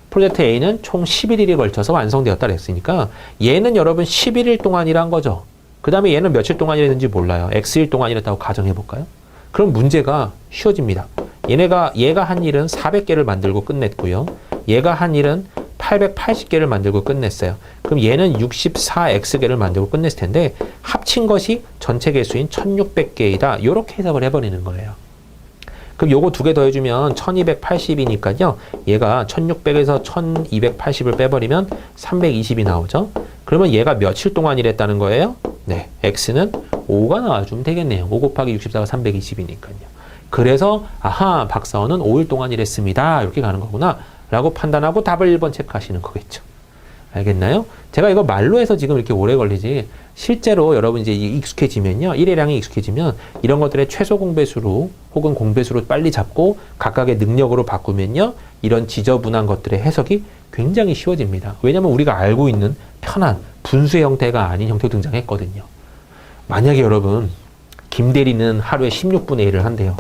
프로젝트 A는 총 11일에 걸쳐서 완성되었다 그랬으니까 얘는 여러분 11일 동안이란 거죠. 그 다음에 얘는 며칠 동안이랬는지 몰라요. X일 동안이랬다고 가정해 볼까요? 그럼 문제가 쉬워집니다. 얘가 한 일은 400개를 만들고 끝냈고요. 얘가 한 일은 880개를 만들고 끝냈어요. 그럼 얘는 64X개를 만들고 끝냈을 텐데 합친 것이 전체 개수인 1600개이다. 이렇게 해석을 해버리는 거예요. 그럼 요거 두 개 더해주면 1280이니까요. 얘가 1600에서 1280을 빼버리면 320이 나오죠. 그러면 얘가 며칠 동안 일했다는 거예요? 네. X는 5가 나와주면 되겠네요. 5 곱하기 64가 320이니까요. 그래서 아하 박사원은 5일 동안 일했습니다. 이렇게 가는 거구나. 라고 판단하고 답을 1번 체크하시는 거겠죠. 알겠나요? 제가 이거 말로 해서 지금 이렇게 오래 걸리지 실제로 여러분 이제 익숙해지면요. 1회량이 익숙해지면 이런 것들의 최소 공배수로 혹은 공배수로 빨리 잡고 각각의 능력으로 바꾸면요. 이런 지저분한 것들의 해석이 굉장히 쉬워집니다. 왜냐하면 우리가 알고 있는 편한 분수의 형태가 아닌 형태로 등장했거든요. 만약에 여러분 김대리는 하루에 16분의 1을 한대요.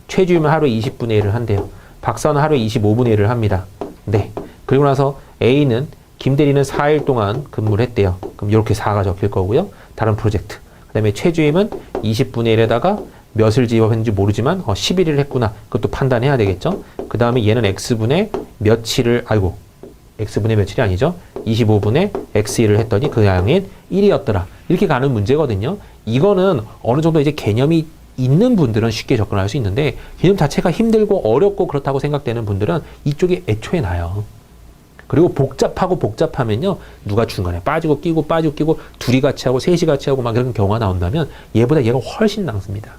최주임은 하루에 20분의 1을 한대요. 박사는 하루에 25분의 1을 합니다. 네. 그리고 나서 A는 김대리는 4일 동안 근무를 했대요. 그럼 이렇게 4가 적힐 거고요. 다른 프로젝트. 그 다음에 최주임은 20분의 1에다가 몇을 지급했는지 모르지만 11일을 했구나. 그것도 판단해야 되겠죠. 그 다음에 얘는 X분의 며칠을 X분의 며칠이 아니죠. 25분의 X1을 했더니 그 양인 1이었더라. 이렇게 가는 문제거든요. 이거는 어느 정도 이제 개념이 있는 분들은 쉽게 접근할 수 있는데 개념 자체가 힘들고 어렵고 그렇다고 생각되는 분들은 이쪽이 애초에 나요. 그리고 복잡하면요. 누가 중간에 빠지고 끼고 둘이 같이 하고 셋이 같이 하고 막 이런 경우가 나온다면 얘보다 얘가 훨씬 낫습니다.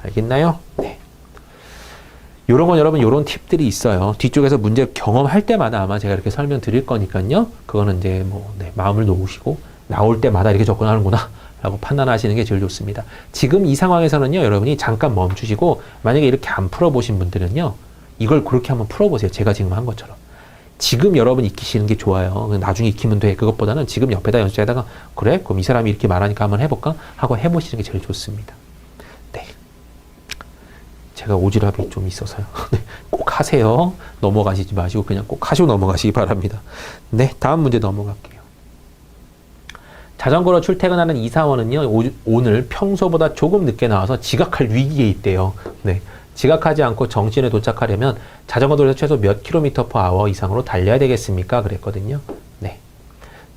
알겠나요? 네. 요런 건 여러분 요런 팁들이 있어요. 뒤쪽에서 문제 경험할 때마다 아마 제가 이렇게 설명드릴 거니까요. 그거는 이제 뭐 마음을 놓으시고 나올 때마다 이렇게 접근하는구나 라고 판단하시는 게 제일 좋습니다. 지금 이 상황에서는요. 여러분이 잠깐 멈추시고 만약에 이렇게 안 풀어보신 분들은요. 이걸 그렇게 한번 풀어보세요. 제가 지금 한 것처럼. 지금 여러분 익히시는 게 좋아요. 나중에 익히면 돼. 그것보다는 지금 옆에다 연습에다가 그래? 그럼 이 사람이 이렇게 말하니까 한번 해볼까? 하고 해보시는 게 제일 좋습니다. 네. 제가 오지랖이 좀 있어서요. 꼭 하세요. 넘어가시지 마시고 그냥 꼭 하시고 넘어가시기 바랍니다. 네. 다음 문제 넘어갈게요. 자전거로 출퇴근하는 이사원은요, 오늘 평소보다 조금 늦게 나와서 지각할 위기에 있대요. 네. 지각하지 않고 정시에 도착하려면 자전거 도로에서 최소 몇 킬로미터 per hour 이상으로 달려야 되겠습니까? 그랬거든요. 네.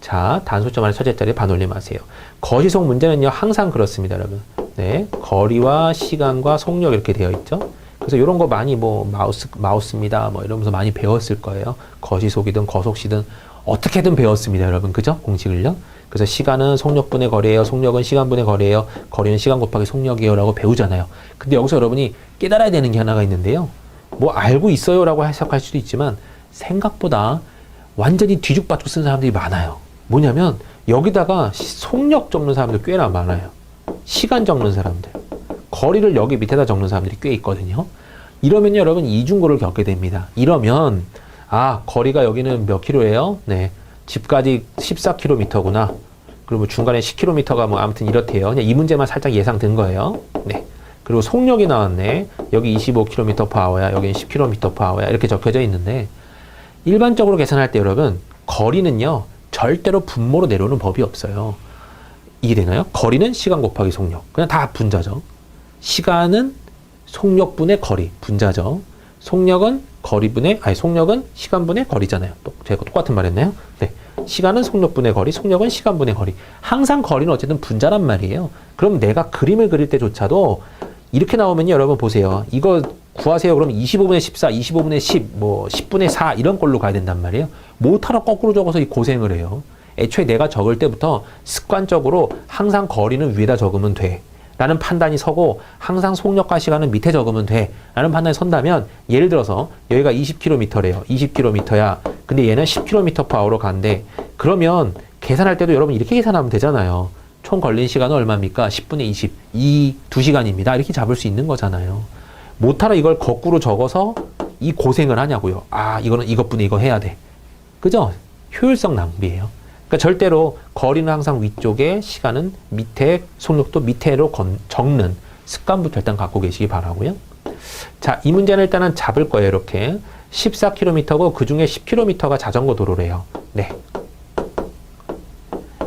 자, 단소점 안에 첫째 자리에 반올림하세요. 거시속 문제는요, 항상 그렇습니다, 여러분. 네. 거리와 시간과 속력 이렇게 되어 있죠. 그래서 이런 거 많이 뭐 마우스입니다. 뭐 이러면서 많이 배웠을 거예요. 거시속이든 거속시든 어떻게든 배웠습니다, 여러분. 그죠? 공식을요. 그래서 시간은 속력분의 거리예요. 속력은 시간분의 거리예요. 거리는 시간 곱하기 속력이에요. 라고 배우잖아요. 근데 여기서 여러분이 깨달아야 되는 게 하나가 있는데요. 뭐 알고 있어요. 라고 해석할 수도 있지만 생각보다 완전히 뒤죽박죽 쓴 사람들이 많아요. 뭐냐면 여기다가 속력 적는 사람들 꽤나 많아요. 시간 적는 사람들. 거리를 여기 밑에다 적는 사람들이 꽤 있거든요. 이러면 여러분 이중고를 겪게 됩니다. 이러면 거리가 여기는 몇 킬로예요? 네. 집까지 14km구나. 그리고 중간에 10km가 뭐 아무튼 이렇대요. 그냥 이 문제만 살짝 예상된 거예요. 네. 그리고 속력이 나왔네. 여기 25km per hour야. 여기는 10km per hour야. 이렇게 적혀져 있는데 일반적으로 계산할 때 여러분 거리는요. 절대로 분모로 내려오는 법이 없어요. 이해되나요? 거리는 시간 곱하기 속력. 그냥 다 분자죠. 시간은 속력분의 거리. 분자죠. 속력은 속력은 시간분의 거리잖아요. 제가 똑같은 말 했나요? 네. 시간은 속력분의 거리, 속력은 시간분의 거리. 항상 거리는 어쨌든 분자란 말이에요. 그럼 내가 그림을 그릴 때조차도 이렇게 나오면요, 여러분 보세요. 이거 구하세요. 그럼 25분의 14, 25분의 10, 뭐 10분의 4 이런 걸로 가야 된단 말이에요. 못하러 거꾸로 적어서 이 고생을 해요. 애초에 내가 적을 때부터 습관적으로 항상 거리는 위에다 적으면 돼. 라는 판단이 서고 항상 속력과 시간은 밑에 적으면 돼 라는 판단이 선다면 예를 들어서 여기가 20km래요. 20km야. 근데 얘는 10km per hour로 간대. 그러면 계산할 때도 여러분 이렇게 계산하면 되잖아요. 총 걸린 시간은 얼마입니까? 10분의 20. 2시간입니다. 이렇게 잡을 수 있는 거잖아요. 못하러 이걸 거꾸로 적어서 이 고생을 하냐고요. 이거는 이것분의 이거 해야 돼. 그죠? 효율성 낭비예요. 그러니까 절대로 거리는 항상 위쪽에 시간은 밑에 속력도 밑에로 적는 습관부터 일단 갖고 계시기 바라고요. 자, 이 문제는 일단은 잡을 거예요. 이렇게 14km고 그 중에 10km가 자전거 도로래요. 네.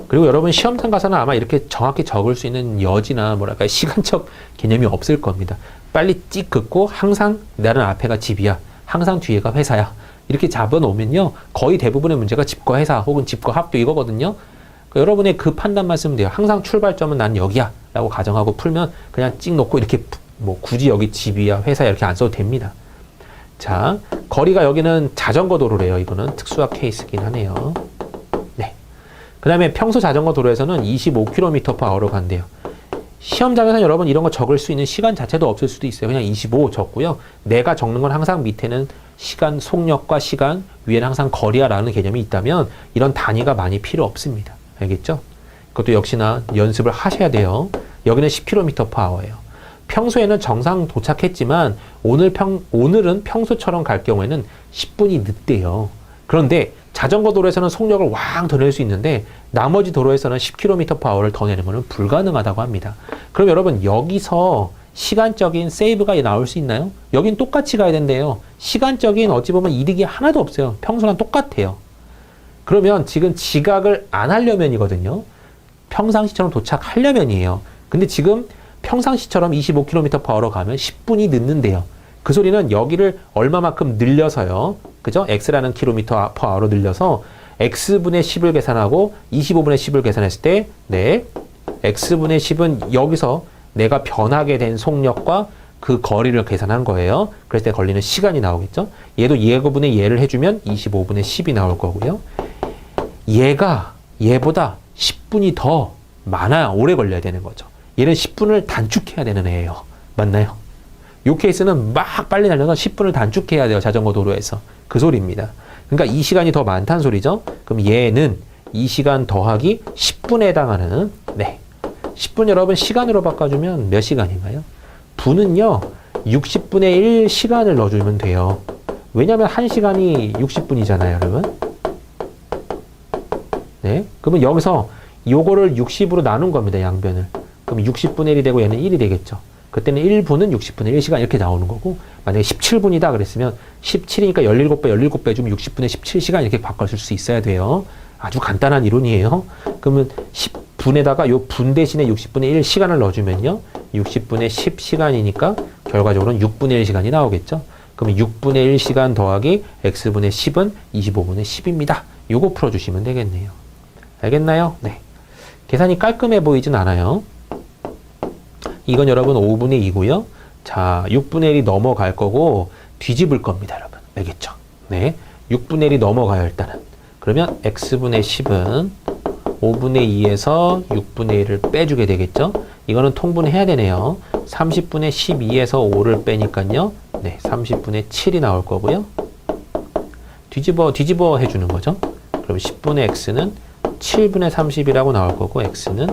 그리고 여러분 시험장 가서는 아마 이렇게 정확히 적을 수 있는 여지나 뭐랄까 시간적 개념이 없을 겁니다. 빨리 찍 긋고 항상 나는 앞에가 집이야. 항상 뒤에가 회사야. 이렇게 잡아놓으면요. 거의 대부분의 문제가 집과 회사 혹은 집과 학교 이거거든요. 그러니까 여러분의 그 판단만 쓰면 돼요. 항상 출발점은 난 여기야 라고 가정하고 풀면 그냥 찍 놓고 이렇게 뭐 굳이 여기 집이야 회사야 이렇게 안 써도 됩니다. 자, 거리가 여기는 자전거 도로래요. 이거는 특수한 케이스긴 하네요. 네. 그 다음에 평소 자전거 도로에서는 25km per hour로 간대요. 시험장에서는 여러분 이런 거 적을 수 있는 시간 자체도 없을 수도 있어요. 그냥 25 적고요. 내가 적는 건 항상 밑에는 시간, 속력과 시간, 위에는 항상 거리야 라는 개념이 있다면 이런 단위가 많이 필요 없습니다. 알겠죠? 그것도 역시나 연습을 하셔야 돼요. 여기는 10km per hour예요. 평소에는 정상 도착했지만 오늘은 평소처럼 갈 경우에는 10분이 늦대요. 그런데 자전거 도로에서는 속력을 왕 더 낼 수 있는데 나머지 도로에서는 10km per hour를 더 내는 것은 불가능하다고 합니다. 그럼 여러분 여기서 시간적인 세이브가 나올 수 있나요? 여긴 똑같이 가야 된대요. 시간적인 어찌 보면 이득이 하나도 없어요. 평소랑 똑같아요. 그러면 지금 지각을 안 하려면이거든요. 평상시처럼 도착하려면이에요. 근데 지금 평상시처럼 25km per hour로 가면 10분이 늦는데요. 그 소리는 여기를 얼마만큼 늘려서요. 그죠? x라는 킬로미터 per hour로 늘려서 x분의 10을 계산하고 25분의 10을 계산했을 때 네, x분의 10은 여기서 내가 변하게 된 속력과 그 거리를 계산한 거예요. 그랬을 때 걸리는 시간이 나오겠죠. 얘도 얘분의 얘를 해주면 25분의 10이 나올 거고요. 얘보다 10분이 더 많아야 오래 걸려야 되는 거죠. 얘는 10분을 단축해야 되는 애예요. 맞나요? 이 케이스는 막 빨리 달려서 10분을 단축해야 돼요. 자전거 도로에서. 그 소리입니다. 그러니까 이 시간이 더 많다는 소리죠. 그럼 얘는 이 시간 더하기 10분에 해당하는 10분 여러분 시간으로 바꿔주면 몇 시간인가요? 분은요 60분의 1 시간을 넣어주면 돼요. 왜냐하면 1시간이 60분이잖아요 여러분. 네, 그러면 여기서 요거를 60으로 나눈 겁니다. 양변을. 그럼 60분의 1이 되고 얘는 1이 되겠죠. 그때는 1분은 60분의 1시간 이렇게 나오는 거고, 만약에 17분이다 그랬으면 17이니까 17배, 17배 주면 60분의 17시간 이렇게 바꿔줄 수 있어야 돼요. 아주 간단한 이론이에요. 그러면 10분에다가 요 분 대신에 60분의 1 시간을 넣어주면요. 60분의 10시간이니까 결과적으로는 6분의 1시간이 나오겠죠. 그러면 6분의 1시간 더하기 x분의 10은 25분의 10입니다. 요거 풀어주시면 되겠네요. 알겠나요? 네. 계산이 깔끔해 보이진 않아요. 이건 여러분 5분의 2고요. 자, 6분의 1이 넘어갈 거고 뒤집을 겁니다, 여러분. 알겠죠? 네. 6분의 1이 넘어가요, 일단은. 그러면 x분의 10은 5분의 2에서 6분의 1을 빼주게 되겠죠? 이거는 통분해야 되네요. 30분의 12에서 5를 빼니까요. 네, 30분의 7이 나올 거고요. 뒤집어 해주는 거죠. 그럼 10분의 x는 7분의 30이라고 나올 거고 x는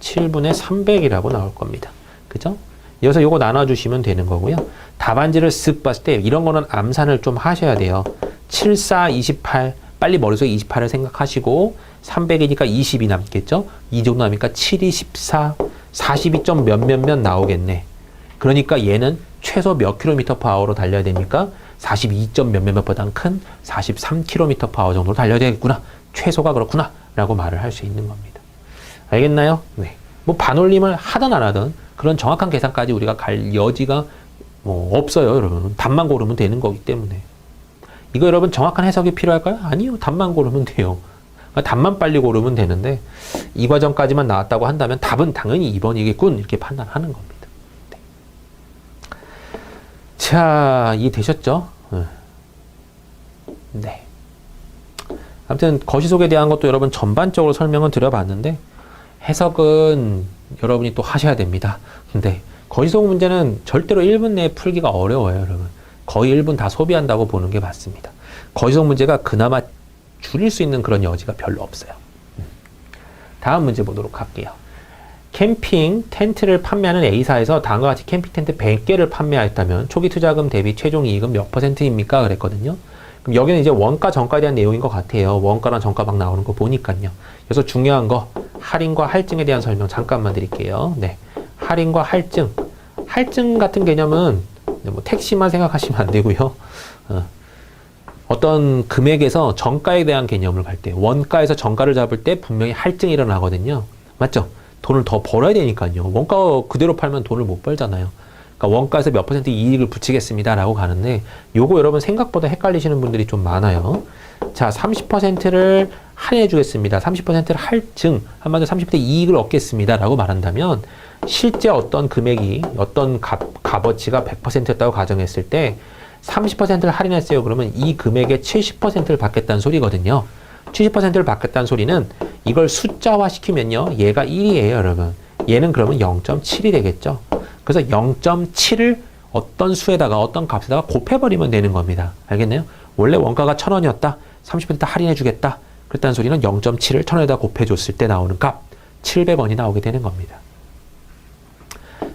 7분의 300이라고 나올 겁니다. 그죠? 여기서 요거 나눠주시면 되는 거고요. 답안지를 쓱 봤을 때 이런 거는 암산을 좀 하셔야 돼요. 7, 4, 28 빨리 머릿속에 28을 생각하시고 300이니까 20이 남겠죠? 이 정도 나니까 7이 14, 42점 몇몇몇 나오겠네. 그러니까 얘는 최소 몇 킬로미터 퍼 아워로 달려야 됩니까? 42점 몇몇몇보다는 큰 43km per hour 정도로 달려야 되겠구나. 최소가 그렇구나. 라고 말을 할 수 있는 겁니다. 알겠나요? 네. 뭐 반올림을 하든 안 하든 그런 정확한 계산까지 우리가 갈 여지가 뭐 없어요, 여러분. 답만 고르면 되는 거기 때문에. 이거 여러분 정확한 해석이 필요할까요? 아니요. 답만 고르면 돼요. 그러니까 답만 빨리 고르면 되는데 이 과정까지만 나왔다고 한다면 답은 당연히 2번이겠군. 이렇게 판단하는 겁니다. 네. 자, 이해되셨죠? 네. 아무튼 거시속에 대한 것도 여러분 전반적으로 설명은 드려봤는데 해석은 여러분이 또 하셔야 됩니다. 근데 거시속 문제는 절대로 1분 내에 풀기가 어려워요, 여러분. 거의 1분 다 소비한다고 보는 게 맞습니다. 거시속 문제가 그나마 줄일 수 있는 그런 여지가 별로 없어요. 다음 문제 보도록 할게요. 캠핑 텐트를 판매하는 A사에서 다음과 같이 캠핑 텐트 100개를 판매하였다면 초기 투자금 대비 최종 이익은 몇 %입니까? 그랬거든요. 그럼 여기는 이제 원가 정가에 대한 내용인 것 같아요. 원가랑 정가 막 나오는 거 보니까요. 그래서 중요한 거 할인과 할증에 대한 설명 잠깐만 드릴게요. 네, 할인과 할증. 할증 같은 개념은 뭐 택시만 생각하시면 안 되고요. 어떤 금액에서 정가에 대한 개념을 갈 때 원가에서 정가를 잡을 때 분명히 할증이 일어나거든요. 맞죠? 돈을 더 벌어야 되니까요. 원가 그대로 팔면 돈을 못 벌잖아요. 그러니까 원가에서 몇 % 이익을 붙이겠습니다 라고 가는데 요거 여러분 생각보다 헷갈리시는 분들이 좀 많아요. 자, 30%를 할인해 주겠습니다. 30%를 할증, 한마디로 30% 이익을 얻겠습니다 라고 말한다면 실제 어떤 금액이 어떤 값어치가 100%였다고 가정했을 때 30%를 할인했어요. 그러면 이 금액의 70%를 받겠다는 소리거든요. 70%를 받겠다는 소리는 이걸 숫자화 시키면요. 얘가 1이에요, 여러분. 얘는 그러면 0.7이 되겠죠. 그래서 0.7을 어떤 수에다가 어떤 값에다가 곱해버리면 되는 겁니다. 알겠나요? 원래 원가가 1,000원이었다. 30% 할인해주겠다. 그랬다는 소리는 0.7을 1,000원에다 곱해줬을 때 나오는 값 700원이 나오게 되는 겁니다.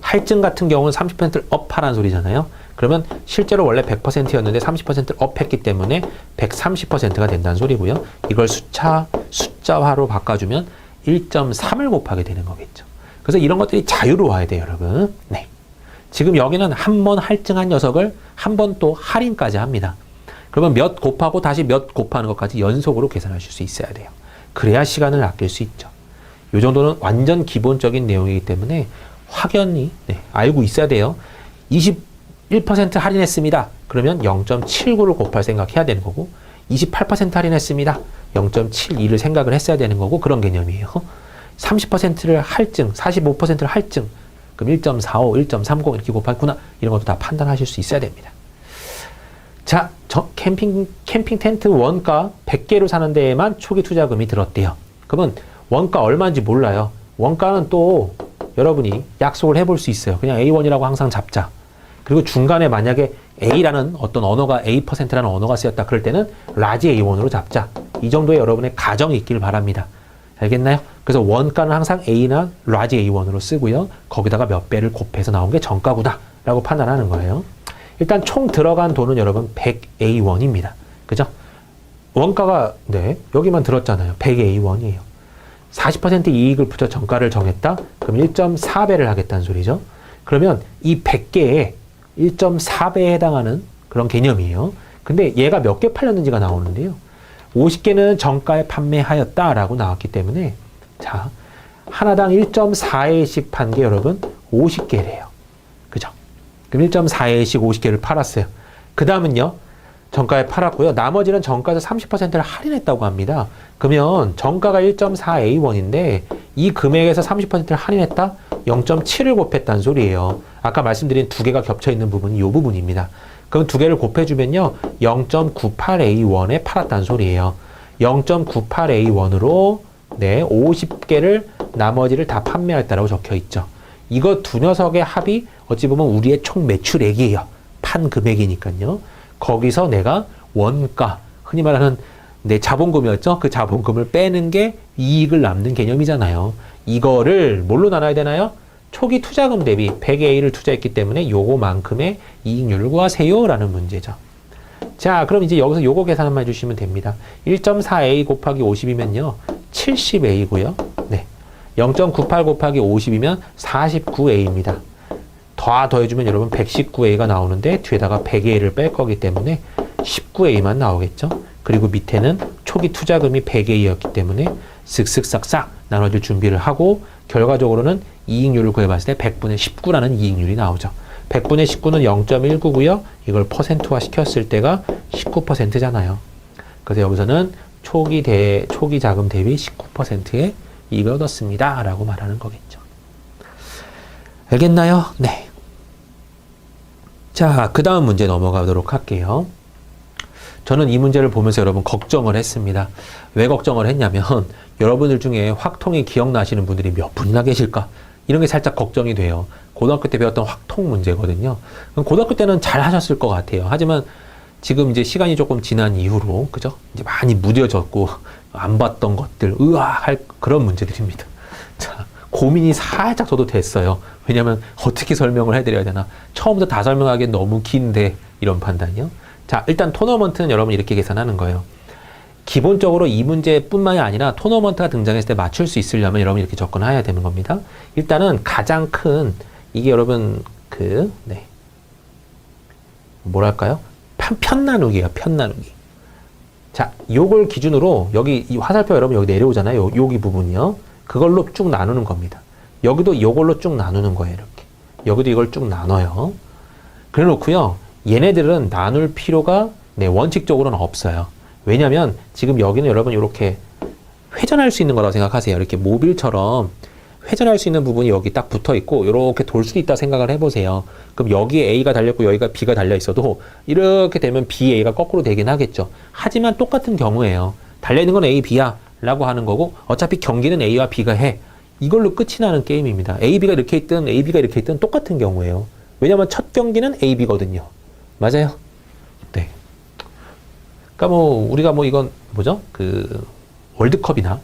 할증 같은 경우는 30%를 업하라는 소리잖아요. 그러면 실제로 원래 100%였는데 30%를 업했기 때문에 130%가 된다는 소리고요. 이걸 숫자화로 바꿔주면 1.3을 곱하게 되는 거겠죠. 그래서 이런 것들이 자유로워야 돼요, 여러분. 네. 지금 여기는 한 번 할증한 녀석을 한 번 또 할인까지 합니다. 그러면 몇 곱하고 다시 몇 곱하는 것까지 연속으로 계산하실 수 있어야 돼요. 그래야 시간을 아낄 수 있죠. 이 정도는 완전 기본적인 내용이기 때문에 확연히 알고 있어야 돼요. 21% 할인했습니다. 그러면 0.79를 곱할 생각해야 되는 거고 28% 할인했습니다. 0.72를 생각을 했어야 되는 거고 그런 개념이에요. 30%를 할증, 45%를 할증, 그럼 1.45, 1.30 이렇게 곱하구나. 이런 것도 다 판단하실 수 있어야 됩니다. 자, 캠핑 텐트 원가 100개로 사는 데에만 초기 투자금이 들었대요. 그러면 원가 얼마인지 몰라요. 원가는 또 여러분이 약속을 해볼 수 있어요. 그냥 A1이라고 항상 잡자. 그리고 중간에 만약에 A라는 어떤 언어가 A%라는 언어가 쓰였다. 그럴 때는 라지 A1으로 잡자. 이 정도의 여러분의 가정이 있길 바랍니다. 알겠나요? 그래서 원가는 항상 A나 라지 A1으로 쓰고요. 거기다가 몇 배를 곱해서 나온 게 정가구나 라고 판단하는 거예요. 일단 총 들어간 돈은 여러분 100A1입니다. 그죠? 원가가 여기만 들었잖아요. 100A1이에요. 40% 이익을 붙여 정가를 정했다? 그럼 1.4배를 하겠다는 소리죠. 그러면 이 100개에 1.4배에 해당하는 그런 개념이에요. 근데 얘가 몇 개 팔렸는지가 나오는데요. 50개는 정가에 판매하였다라고 나왔기 때문에 자, 하나당 1.4A씩 판 게 여러분 50개래요. 그죠? 그럼 1.4A씩 50개를 팔았어요. 그 다음은요. 정가에 팔았고요. 나머지는 정가에서 30%를 할인했다고 합니다. 그러면 정가가 1.4A1인데 이 금액에서 30%를 할인했다? 0.7을 곱했다는 소리예요. 아까 말씀드린 두 개가 겹쳐있는 부분이 이 부분입니다. 그럼 두 개를 곱해주면요. 0.98A1에 팔았다는 소리예요. 0.98A1으로 네, 50개를 나머지를 다 판매했다라고 적혀있죠. 이거 두 녀석의 합이 어찌 보면 우리의 총 매출액이에요. 판 금액이니까요. 거기서 내가 원가, 흔히 말하는 내 자본금이었죠? 그 자본금을 빼는 게 이익을 남는 개념이잖아요. 이거를 뭘로 나눠야 되나요? 초기 투자금 대비 100A를 투자했기 때문에 요거만큼의 이익률을 구하세요 라는 문제죠. 자, 그럼 이제 여기서 요거 계산 한번 해주시면 됩니다. 1.4A 곱하기 50이면요 70A고요. 네, 0.98 곱하기 50이면 49A입니다. 더해주면 여러분 119A가 나오는데 뒤에다가 100A를 뺄 거기 때문에 19A만 나오겠죠. 그리고 밑에는 초기 투자금이 100A였기 때문에 쓱쓱싹싹 나눠줄 준비를 하고 결과적으로는 이익률을 구해봤을 때 100분의 19라는 이익률이 나오죠. 100분의 19는 0.19고요. 이걸 퍼센트화 시켰을 때가 19%잖아요. 그래서 여기서는 초기 자금 대비 19%의 이익을 얻었습니다. 라고 말하는 거겠죠. 알겠나요? 네. 자, 그 다음 문제 넘어가도록 할게요. 저는 이 문제를 보면서 여러분 걱정을 했습니다. 왜 걱정을 했냐면 여러분들 중에 확통이 기억나시는 분들이 몇 분이나 계실까? 이런 게 살짝 걱정이 돼요. 고등학교 때 배웠던 확통 문제거든요. 고등학교 때는 잘 하셨을 것 같아요. 하지만 지금 이제 시간이 조금 지난 이후로, 그죠? 이제 많이 무뎌졌고, 안 봤던 것들, 할 그런 문제들입니다. 자, 고민이 살짝 저도 됐어요. 왜냐면 어떻게 설명을 해드려야 되나. 처음부터 다 설명하기엔 너무 긴데, 이런 판단이요. 자, 일단 토너먼트는 여러분 이렇게 계산하는 거예요. 기본적으로 이 문제뿐만이 아니라 토너먼트가 등장했을 때 맞출 수 있으려면 여러분 이렇게 접근해야 되는 겁니다. 일단은 가장 큰, 이게 여러분, 뭐랄까요? 편 나누기예요, 편 나누기. 자, 요걸 기준으로 여기 이 화살표 여러분 여기 내려오잖아요. 여기 부분이요. 그걸로 쭉 나누는 겁니다. 여기도 요걸로 쭉 나누는 거예요, 이렇게. 여기도 이걸 쭉 나눠요. 그래 놓고요. 얘네들은 나눌 필요가 원칙적으로는 없어요. 왜냐면 지금 여기는 여러분 이렇게 회전할 수 있는 거라고 생각하세요. 이렇게 모빌처럼 회전할 수 있는 부분이 여기 딱 붙어 있고 이렇게 돌 수도 있다 생각을 해보세요. 그럼 여기에 A가 달렸고 여기가 B가 달려 있어도 이렇게 되면 B, A가 거꾸로 되긴 하겠죠. 하지만 똑같은 경우에요. 달려있는 건 A, B야 라고 하는 거고 어차피 경기는 A와 B가 해. 이걸로 끝이 나는 게임입니다. A, B가 이렇게 있든 A, B가 이렇게 있든 똑같은 경우에요. 왜냐면 첫 경기는 A, B거든요. 맞아요? 네. 그러니까 우리가 이건 뭐죠? 월드컵이나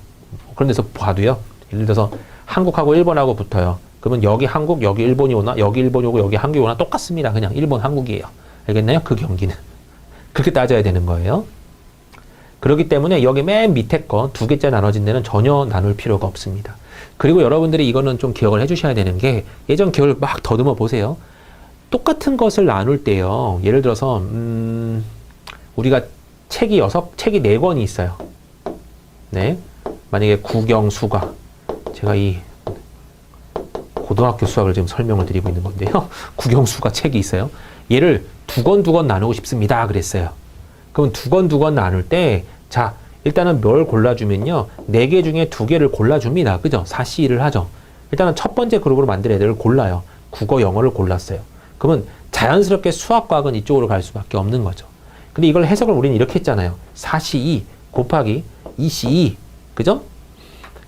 그런 데서 봐도요. 예를 들어서 한국하고 일본하고 붙어요. 그러면 여기 한국, 여기 일본이 오나, 여기 일본이 오고, 여기 한국이 오나 똑같습니다. 그냥 일본, 한국이에요. 알겠나요? 그 경기는. 그렇게 따져야 되는 거예요. 그렇기 때문에 여기 맨 밑에 거 두 개째 나눠진 데는 전혀 나눌 필요가 없습니다. 그리고 여러분들이 이거는 좀 기억을 해주셔야 되는 게 예전 기억을 막 더듬어 보세요. 똑같은 것을 나눌 때요. 예를 들어서 우리가 책이 4권이 있어요. 네. 만약에 국영수가 제가 이 고등학교 수학을 지금 설명을 드리고 있는 건데요. 국영수가 책이 있어요. 얘를 2권 나누고 싶습니다. 그랬어요. 그럼 2권 나눌 때, 자, 일단은 뭘 골라주면요. 4개 중에 2개를 골라줍니다. 그죠? 4C1을 하죠. 일단은 첫 번째 그룹으로 만든 애들을 골라요. 국어, 영어를 골랐어요. 그러면 자연스럽게 수학과학은 이쪽으로 갈 수밖에 없는 거죠. 근데 이걸 해석을 우리는 이렇게 했잖아요. 4C2 곱하기 2C2. 그죠?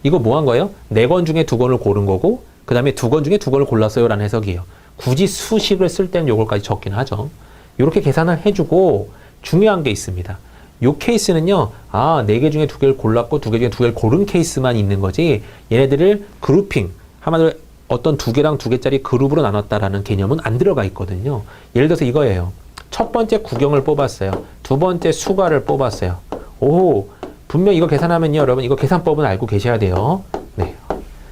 이거 뭐 한 거예요? 4권 중에 2권을 고른 거고, 그 다음에 2권 중에 2권을 골랐어요. 라는 해석이에요. 굳이 수식을 쓸 때는 요걸까지 적긴 하죠. 이렇게 계산을 해주고, 중요한 게 있습니다. 요 케이스는요, 4개 중에 2개를 골랐고, 2개 중에 2개를 고른 케이스만 있는 거지, 얘네들을 그룹핑, 한마디로 어떤 2개랑 2개짜리 그룹으로 나눴다라는 개념은 안 들어가 있거든요. 예를 들어서 이거예요. 첫 번째 국영을 뽑았어요. 두 번째 수가를 뽑았어요. 오, 분명 이거 계산하면요, 여러분, 이거 계산법은 알고 계셔야 돼요. 네.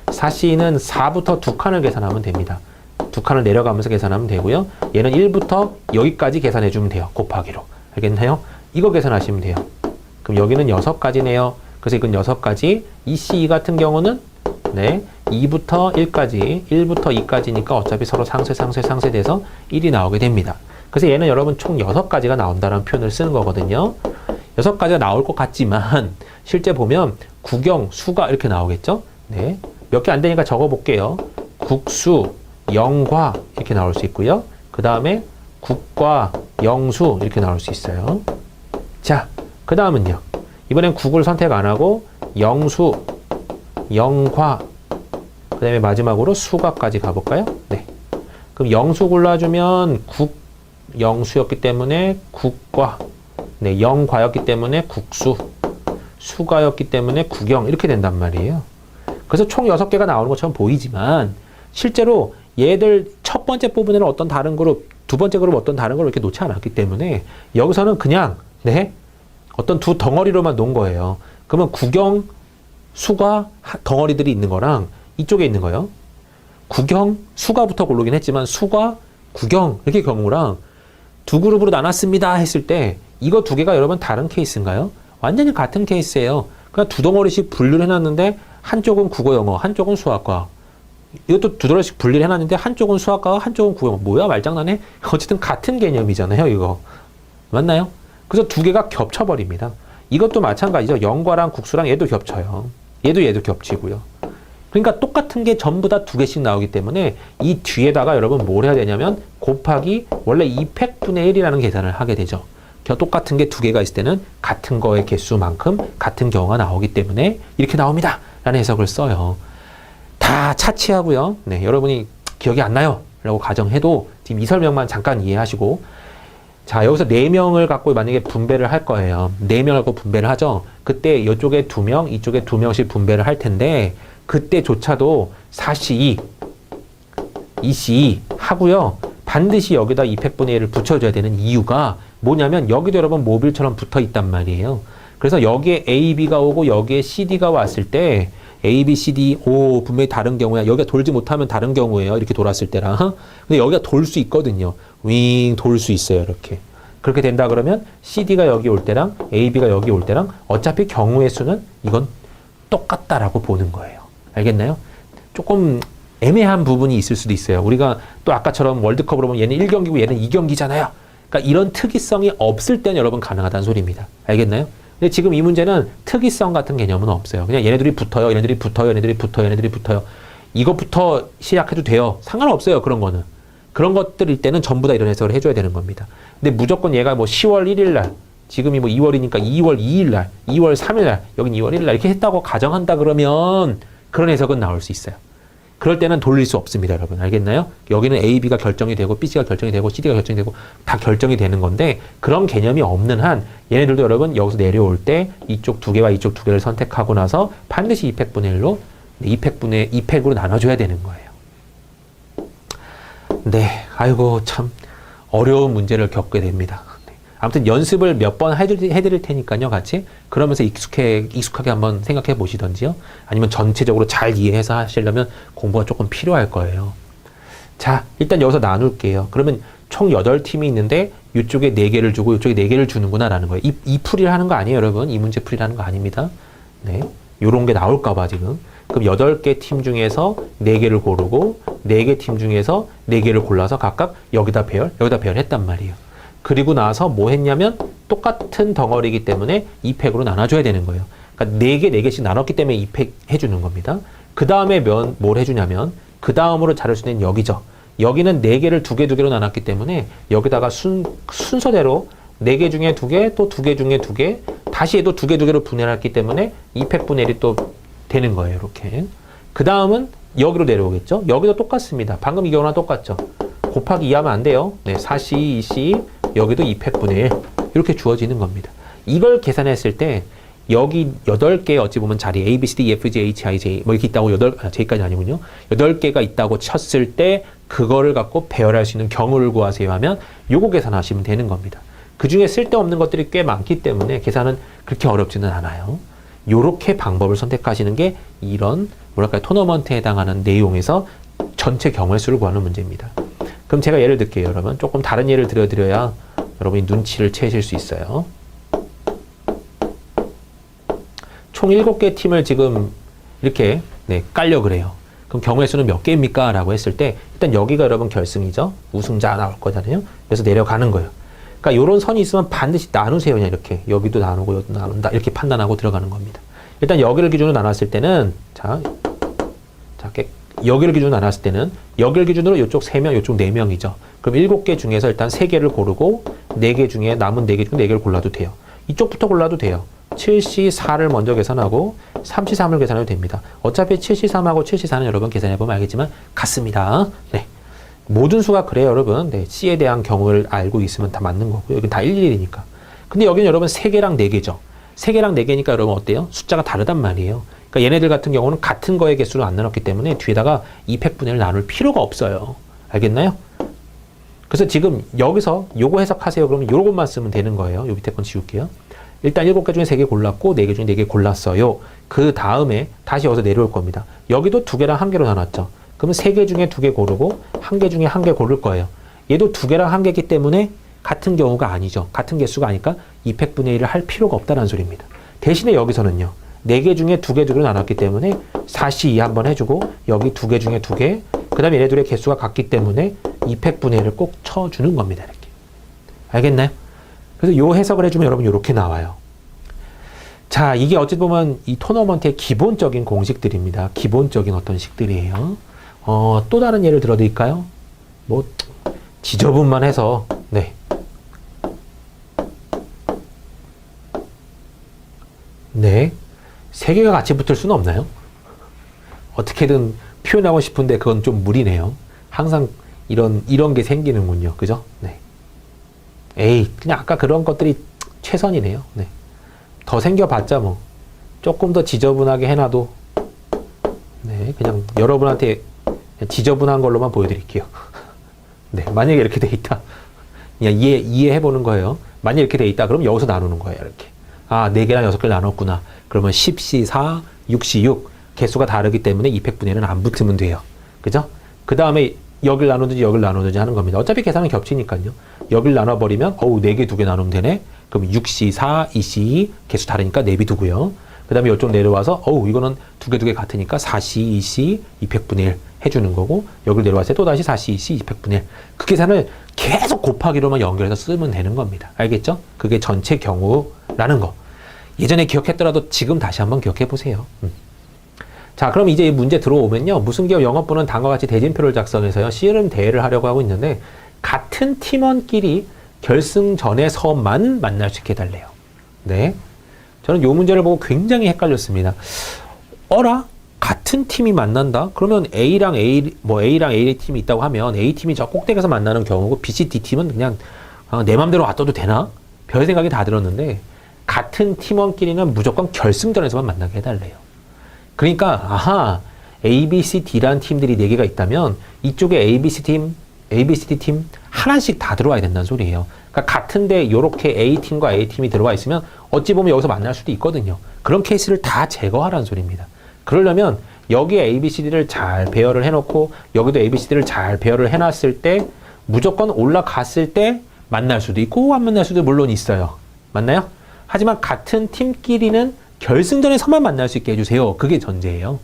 4C는 4부터 2칸을 계산하면 됩니다. 2칸을 내려가면서 계산하면 되고요. 얘는 1부터 여기까지 계산해주면 돼요. 곱하기로. 알겠나요? 이거 계산하시면 돼요. 그럼 그럼 여기는 6가지네요. 그래서 이건 6가지. 이 C2 같은 경우는 네, 2부터 1까지, 1부터 2까지니까 어차피 서로 상쇄돼서 1이 나오게 됩니다. 그래서 얘는 여러분 총 6가지가 나온다는 표현을 쓰는 거거든요. 6가지가 나올 것 같지만 실제 보면 국영, 수가 이렇게 나오겠죠? 네, 몇 개 안 되니까 적어 볼게요. 국수, 영과 이렇게 나올 수 있고요. 그 다음에 국과, 영수 이렇게 나올 수 있어요. 자, 그 다음은요. 이번엔 국을 선택 안 하고 영수, 영과, 그 다음에 마지막으로 수가까지 가볼까요? 네. 그럼 영수 골라주면 국, 영수였기 때문에 국과, 네, 영과였기 때문에 국수, 수가였기 때문에 국영 이렇게 된단 말이에요. 그래서 총 6개가 나오는 것처럼 보이지만 실제로 얘들 첫 번째 부분에는 어떤 다른 그룹, 두 번째 그룹 어떤 다른 그룹 이렇게 놓지 않았기 때문에 여기서는 그냥 네, 어떤 두 덩어리로만 놓은 거예요. 그러면 국영, 수가 덩어리들이 있는 거랑 이쪽에 있는 거예요. 국영, 수가부터 고르긴 했지만 수가, 국영 이렇게 경우랑 두 그룹으로 나눴습니다 했을 때 이거 두 개가 여러분 다른 케이스인가요? 완전히 같은 케이스예요. 그냥 두 덩어리씩 분류를 해놨는데 한쪽은 국어, 영어, 한쪽은 수학과. 이것도 두 덩어리씩 분리를 해놨는데 한쪽은 수학과, 한쪽은 국어, 영어. 뭐야 말장난해? 어쨌든 같은 개념이잖아요, 이거. 맞나요? 그래서 두 개가 겹쳐버립니다. 이것도 마찬가지죠. 영과랑 국수랑 얘도 겹쳐요. 얘도 겹치고요. 그러니까 똑같은 게 전부 다 두 개씩 나오기 때문에 이 뒤에다가 여러분 뭘 해야 되냐면 곱하기 원래 2팩분의 1이라는 계산을 하게 되죠. 똑같은 게 두 개가 있을 때는 같은 거의 개수만큼 같은 경우가 나오기 때문에 이렇게 나옵니다. 라는 해석을 써요. 다 차치하고요. 네, 여러분이 기억이 안 나요. 라고 가정해도 지금 이 설명만 잠깐 이해하시고 자, 여기서 4명을 갖고 만약에 분배를 할 거예요. 4명을 갖고 분배를 하죠. 그때 이쪽에 2명, 이쪽에 2명씩 분배를 할 텐데 그때조차도 4C2, 2C2 하고요. 반드시 여기다 2팩분의 1을 붙여줘야 되는 이유가 뭐냐면 여기도 여러분 모듈처럼 붙어 있단 말이에요. 그래서 여기에 A, B가 오고 여기에 C, D가 왔을 때 A, B, C, D, 오 분명히 다른 경우야. 여기가 돌지 못하면 다른 경우예요. 이렇게 돌았을 때랑. 근데 여기가 돌 수 있거든요. 윙 돌 수 있어요. 이렇게. 그렇게 된다 그러면 C, D가 여기 올 때랑 A, B가 여기 올 때랑 어차피 경우의 수는 이건 똑같다라고 보는 거예요. 알겠나요? 조금 애매한 부분이 있을 수도 있어요. 우리가 또 아까처럼 월드컵으로 보면 얘는 1경기고 얘는 2경기잖아요. 그러니까 이런 특이성이 없을 때는 여러분 가능하다는 소리입니다. 알겠나요? 근데 지금 이 문제는 특이성 같은 개념은 없어요. 그냥 얘네들이 붙어요. 얘네들이 붙어요. 얘네들이 붙어요. 얘네들이 붙어요. 이것부터 시작해도 돼요. 상관없어요. 그런 거는. 그런 것들일 때는 전부 다 이런 해석을 해줘야 되는 겁니다. 근데 무조건 얘가 뭐 10월 1일 날, 지금이 뭐 2월이니까 2월 2일 날, 2월 3일 날, 여긴 2월 1일 날 이렇게 했다고 가정한다 그러면 그런 해석은 나올 수 있어요. 그럴 때는 돌릴 수 없습니다, 여러분. 알겠나요? 여기는 A, B가 결정이 되고, B, C가 결정이 되고, C, D가 결정이 되고, 다 결정이 되는 건데, 그런 개념이 없는 한, 얘네들도 여러분, 여기서 내려올 때, 이쪽 두 개와 이쪽 두 개를 선택하고 나서, 반드시 2팩분의 1로, 2팩으로 나눠줘야 되는 거예요. 네, 아이고, 참, 어려운 문제를 겪게 됩니다. 아무튼 연습을 몇 번 해드릴 테니까요, 같이. 그러면서 익숙하게 한번 생각해 보시던지요. 아니면 전체적으로 잘 이해해서 하시려면 공부가 조금 필요할 거예요. 자, 일단 여기서 나눌게요. 그러면 총 8팀이 있는데, 이쪽에 4개를 주고, 이쪽에 4개를 주는구나, 라는 거예요. 이 풀이를 하는 거 아니에요, 여러분. 이 문제 풀이라는 거 아닙니다. 네. 요런 게 나올까봐, 지금. 그럼 8개 팀 중에서 4개를 고르고, 4개 팀 중에서 4개를 골라서 각각 여기다 배열 했단 말이에요. 그리고 나서 뭐 했냐면 똑같은 덩어리이기 때문에 2팩으로 나눠줘야 되는 거예요. 그러니까 4개씩 나눴기 때문에 2팩 해주는 겁니다. 그 다음에 뭘 해주냐면 그 다음으로 자를 수 있는 여기죠. 여기는 4개를 2개 나눴기 때문에 여기다가 순서대로 4개 중에 2개, 또 2개 중에 2개, 다시 얘도 2개로 분해했기 때문에 2팩분의 1이 또 되는 거예요. 이렇게. 그 다음은 여기로 내려오겠죠. 여기도 똑같습니다. 방금 이 경우랑 똑같죠. 곱하기 2 하면 안 돼요. 네, 4C, 2C, 여기도 2팩분의 1 이렇게 주어지는 겁니다. 이걸 계산했을 때 여기 8개의 어찌 보면 자리 A, B, C, D, E, F, G, H, I, J 뭐 이렇게 있다고 J까지 아니군요. 8개가 있다고 쳤을 때 그거를 갖고 배열할 수 있는 경우를 구하세요 하면 요거 계산하시면 되는 겁니다. 그 중에 쓸데없는 것들이 꽤 많기 때문에 계산은 그렇게 어렵지는 않아요. 요렇게 방법을 선택하시는 게 이런 뭐랄까요 토너먼트에 해당하는 내용에서 전체 경우의 수를 구하는 문제입니다. 그럼 제가 예를 들게요, 여러분. 조금 다른 예를 들어드려야 여러분이 눈치를 채실 수 있어요. 총 7개 팀을 지금 이렇게 네, 깔려 그래요. 그럼 경우의 수는 몇 개입니까? 라고 했을 때 일단 여기가 여러분 결승이죠. 우승자 나올 거잖아요. 그래서 내려가는 거예요. 그러니까 이런 선이 있으면 반드시 나누세요. 그냥 이렇게. 여기도 나누고 여기도 나눈다. 이렇게 판단하고 들어가는 겁니다. 일단 여기를 기준으로 나눴을 때는 여기를 기준으로 나눴을 때는 여기를 기준으로 이쪽 3명, 이쪽 4명이죠. 그럼 7개 중에서 일단 3개를 고르고 4개 중에 남은 4개 중에 4개를 골라도 돼요. 이쪽부터 골라도 돼요. 7C4를 먼저 계산하고 3C3을 계산해도 됩니다. 어차피 7C3하고 7C4는 여러분 계산해보면 알겠지만 같습니다. 네. 모든 수가 그래요, 여러분. 네. C에 대한 경우를 알고 있으면 다 맞는 거고요. 여긴 다 11이니까. 근데 여기는 여러분 3개랑 4개죠. 3개랑 4개니까 여러분 어때요? 숫자가 다르단 말이에요. 그러니까 얘네들 같은 경우는 같은 거의 개수로 안 나눴기 때문에 뒤에다가 200분의 1을 나눌 필요가 없어요. 알겠나요? 그래서 지금 여기서 요거 해석하세요. 그러면 요것만 쓰면 되는 거예요. 요 밑에 건 지울게요. 일단 7개 중에 3개 골랐고 4개 중에 4개 골랐어요. 그 다음에 다시 여기서 내려올 겁니다. 여기도 2개랑 1개로 나눴죠. 그러면 3개 중에 2개 고르고 1개 중에 1개 고를 거예요. 얘도 2개랑 1개이기 때문에 같은 경우가 아니죠. 같은 개수가 아니까 200분의 1을 할 필요가 없다는 소리입니다. 대신에 여기서는요. 4개 중에 2개 두개로 나눴기 때문에 4C2 한번 해주고 여기 2개 중에 2개 그 다음에 얘네들의 개수가 같기 때문에 200분의 1을 꼭 쳐주는 겁니다. 이렇게. 알겠나요? 그래서 요 해석을 해주면 여러분 이렇게 나와요. 자, 이게 어찌 보면 이 토너먼트의 기본적인 공식들입니다. 기본적인 어떤 식들이에요. 또 다른 예를 들어드릴까요? 뭐 지저분만 해서 네. 네. 3개가 같이 붙을 수는 없나요? 어떻게든 표현하고 싶은데 그건 좀 무리네요. 항상 이런 게 생기는군요. 그죠? 네. 에이, 그냥 아까 그런 것들이 최선이네요. 네. 더 생겨봤자 뭐 조금 더 지저분하게 해놔도 네, 그냥 여러분한테 지저분한 걸로만 보여드릴게요. 네, 만약에 이렇게 돼 있다. 그냥 이해해보는 거예요. 만약에 이렇게 돼 있다. 그럼 여기서 나누는 거예요. 이렇게. 아, 4개랑 6개를 나눴구나. 그러면 10C4, 6C6 개수가 다르기 때문에 200분의 1은 안 붙으면 돼요. 그죠? 그 다음에 여길 나누든지 여길 나누든지 하는 겁니다. 어차피 계산은 겹치니까요. 여길 나눠버리면 4개 2개 나누면 되네. 그럼 6C4, 2C2 개수 다르니까 내비두고요. 그 다음에 이쪽 내려와서 이거는 2개 같으니까 4C, 2C, 200분의 1 해주는 거고 여길 내려와서 또다시 4C, 2C, 200분의 1 그 계산을 계속 곱하기로만 연결해서 쓰면 되는 겁니다. 알겠죠? 그게 전체 경우라는 거. 예전에 기억했더라도 지금 다시 한번 기억해 보세요. 자, 그럼 이제 이 문제 들어오면요. 무슨 기업 영업부는 다음과 같이 대진표를 작성해서요. 씨름 대회를 하려고 하고 있는데 같은 팀원끼리 결승전에서만 만날 수 있게 해달래요. 네. 저는 이 문제를 보고 굉장히 헷갈렸습니다. 어라? 같은 팀이 만난다? 그러면 A랑 A 팀이 있다고 하면 A팀이 저 꼭대기에서 만나는 경우고 B, C, D 팀은 그냥 내 맘대로 놔둬도 되나? 별 생각이 다 들었는데 같은 팀원끼리는 무조건 결승전에서만 만나게 해달래요. 그러니까 아하, A, B, C, D라는 팀들이 4개가 있다면 이쪽에 A, B, C D 팀 하나씩 다 들어와야 된다는 소리예요. 그러니까 같은데 이렇게 A팀과 A팀이 들어와 있으면 어찌 보면 여기서 만날 수도 있거든요. 그런 케이스를 다 제거하라는 소리입니다. 그러려면 여기에 A, B, C, D를 잘 배열을 해놓고 여기도 A, B, C, D를 잘 배열을 해놨을 때 무조건 올라갔을 때 만날 수도 있고 안 만날 수도 물론 있어요. 맞나요? 하지만 같은 팀끼리는 결승전에서만 만날 수 있게 해주세요. 그게 전제예요.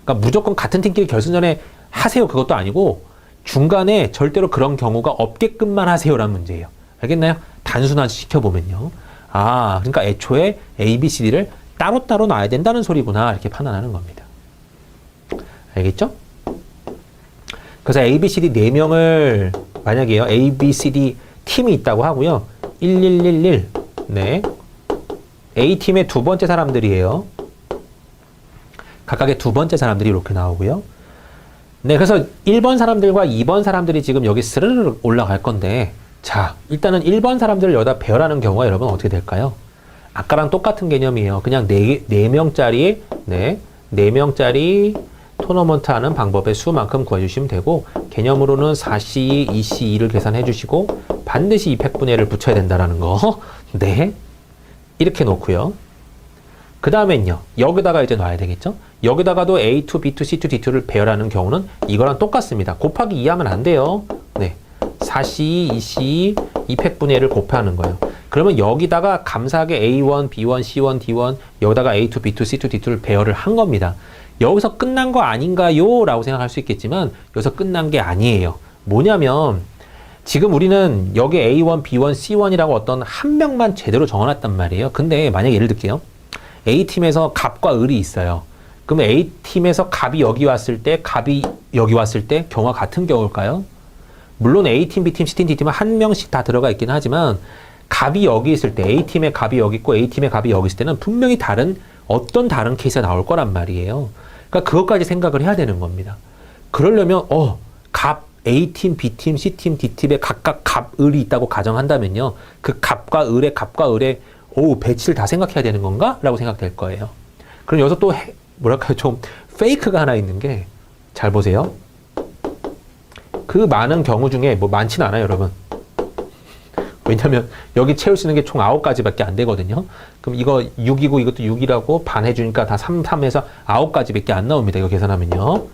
그러니까 무조건 같은 팀끼리 결승전에 하세요. 그것도 아니고 중간에 절대로 그런 경우가 없게끔만 하세요라는 문제예요. 알겠나요? 단순화 시켜보면요. 아, 그러니까 애초에 A, B, C, D를 따로따로 놔야 된다는 소리구나 이렇게 판단하는 겁니다. 알겠죠? 그래서 A, B, C, D 4명을 만약에요. A, B, C, D 팀이 있다고 하고요. 1111 네. A팀의 두 번째 사람들이에요. 각각의 두 번째 사람들이 이렇게 나오고요. 네, 그래서 1번 사람들과 2번 사람들이 지금 여기 스르르 올라갈 건데 자, 일단은 1번 사람들을 여기다 배열하는 경우가 여러분 어떻게 될까요? 아까랑 똑같은 개념이에요. 그냥 4명짜리 네, 4명짜리 토너먼트 하는 방법의 수만큼 구해주시면 되고 개념으로는 4C, 2C2를 계산해 주시고 반드시 200분의 1을 붙여야 된다는 거. 네. 이렇게 놓고요. 그 다음엔요. 여기다가 이제 놔야 되겠죠? 여기다가도 A2, B2, C2, D2를 배열하는 경우는 이거랑 똑같습니다. 곱하기 2 하면 안 돼요. 네. 4C, 2C, 200분의 1을 곱하는 거예요. 그러면 여기다가 감사하게 A1, B1, C1, D1 여기다가 A2, B2, C2, D2를 배열을 한 겁니다. 여기서 끝난 거 아닌가요? 라고 생각할 수 있겠지만 여기서 끝난 게 아니에요. 뭐냐면 지금 우리는 여기 A1, B1, C1이라고 어떤 한 명만 제대로 정해놨단 말이에요. 근데 만약에 예를 들게요. A팀에서 갑과 을이 있어요. 그러면 A팀에서 갑이 여기 왔을 때, 갑이 여기 왔을 때 경우가 같은 경우일까요? 물론 A팀, B팀, C팀, D팀은 한 명씩 다 들어가 있긴 하지만 갑이 여기 있을 때, A팀에 갑이 여기 있고 A팀에 갑이 여기 있을 때는 분명히 어떤 다른 케이스가 나올 거란 말이에요. 그러니까 그것까지 생각을 해야 되는 겁니다. 그러려면 갑 A팀, B팀, C팀, D팀에 각각 갑, 을이 있다고 가정한다면요. 그 갑과 을의 배치를 다 생각해야 되는 건가? 라고 생각될 거예요. 그럼 여기서 또 좀 페이크가 하나 있는 게 잘 보세요. 그 많은 경우 중에 많지는 않아요, 여러분. 왜냐면 여기 채울 수 있는 게 총 9가지밖에 안 되거든요. 그럼 이거 6이고 이것도 6이라고 반 해주니까 다 3, 3에서 9가지밖에 안 나옵니다. 이거 계산하면요.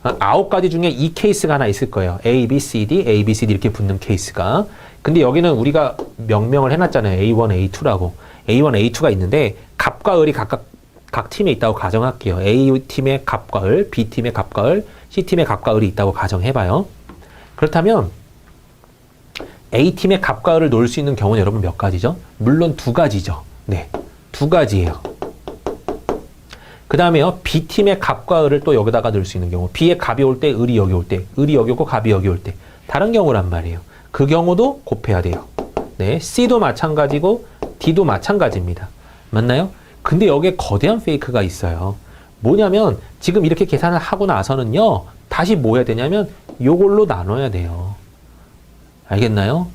9가지 중에 이 케이스가 하나 있을 거예요. A, B, C, D, A, B, C, D 이렇게 붙는 케이스가. 근데 여기는 우리가 명명을 해놨잖아요. A1, A2라고. A1, A2가 있는데 갑과 을이 각각 각 팀에 있다고 가정할게요. A팀의 갑과 을, B팀의 갑과 을, C팀의 갑과 을이 있다고 가정해봐요. 그렇다면 A팀의 갑과 을을 놓을 수 있는 경우는 여러분 몇 가지죠? 물론 2가지죠. 네, 2가지예요. 그 다음에요, B팀의 갑과 을을 또 여기다가 넣을 수 있는 경우. B의 갑이 올 때, 을이 여기 올 때, 을이 여기 오고 갑이 여기 올 때. 다른 경우란 말이에요. 그 경우도 곱해야 돼요. 네, C도 마찬가지고 D도 마찬가지입니다. 맞나요? 근데 여기에 거대한 페이크가 있어요. 뭐냐면 지금 이렇게 계산을 하고 나서는요. 다시 뭐 해야 되냐면 요걸로 나눠야 돼요. 알겠나요?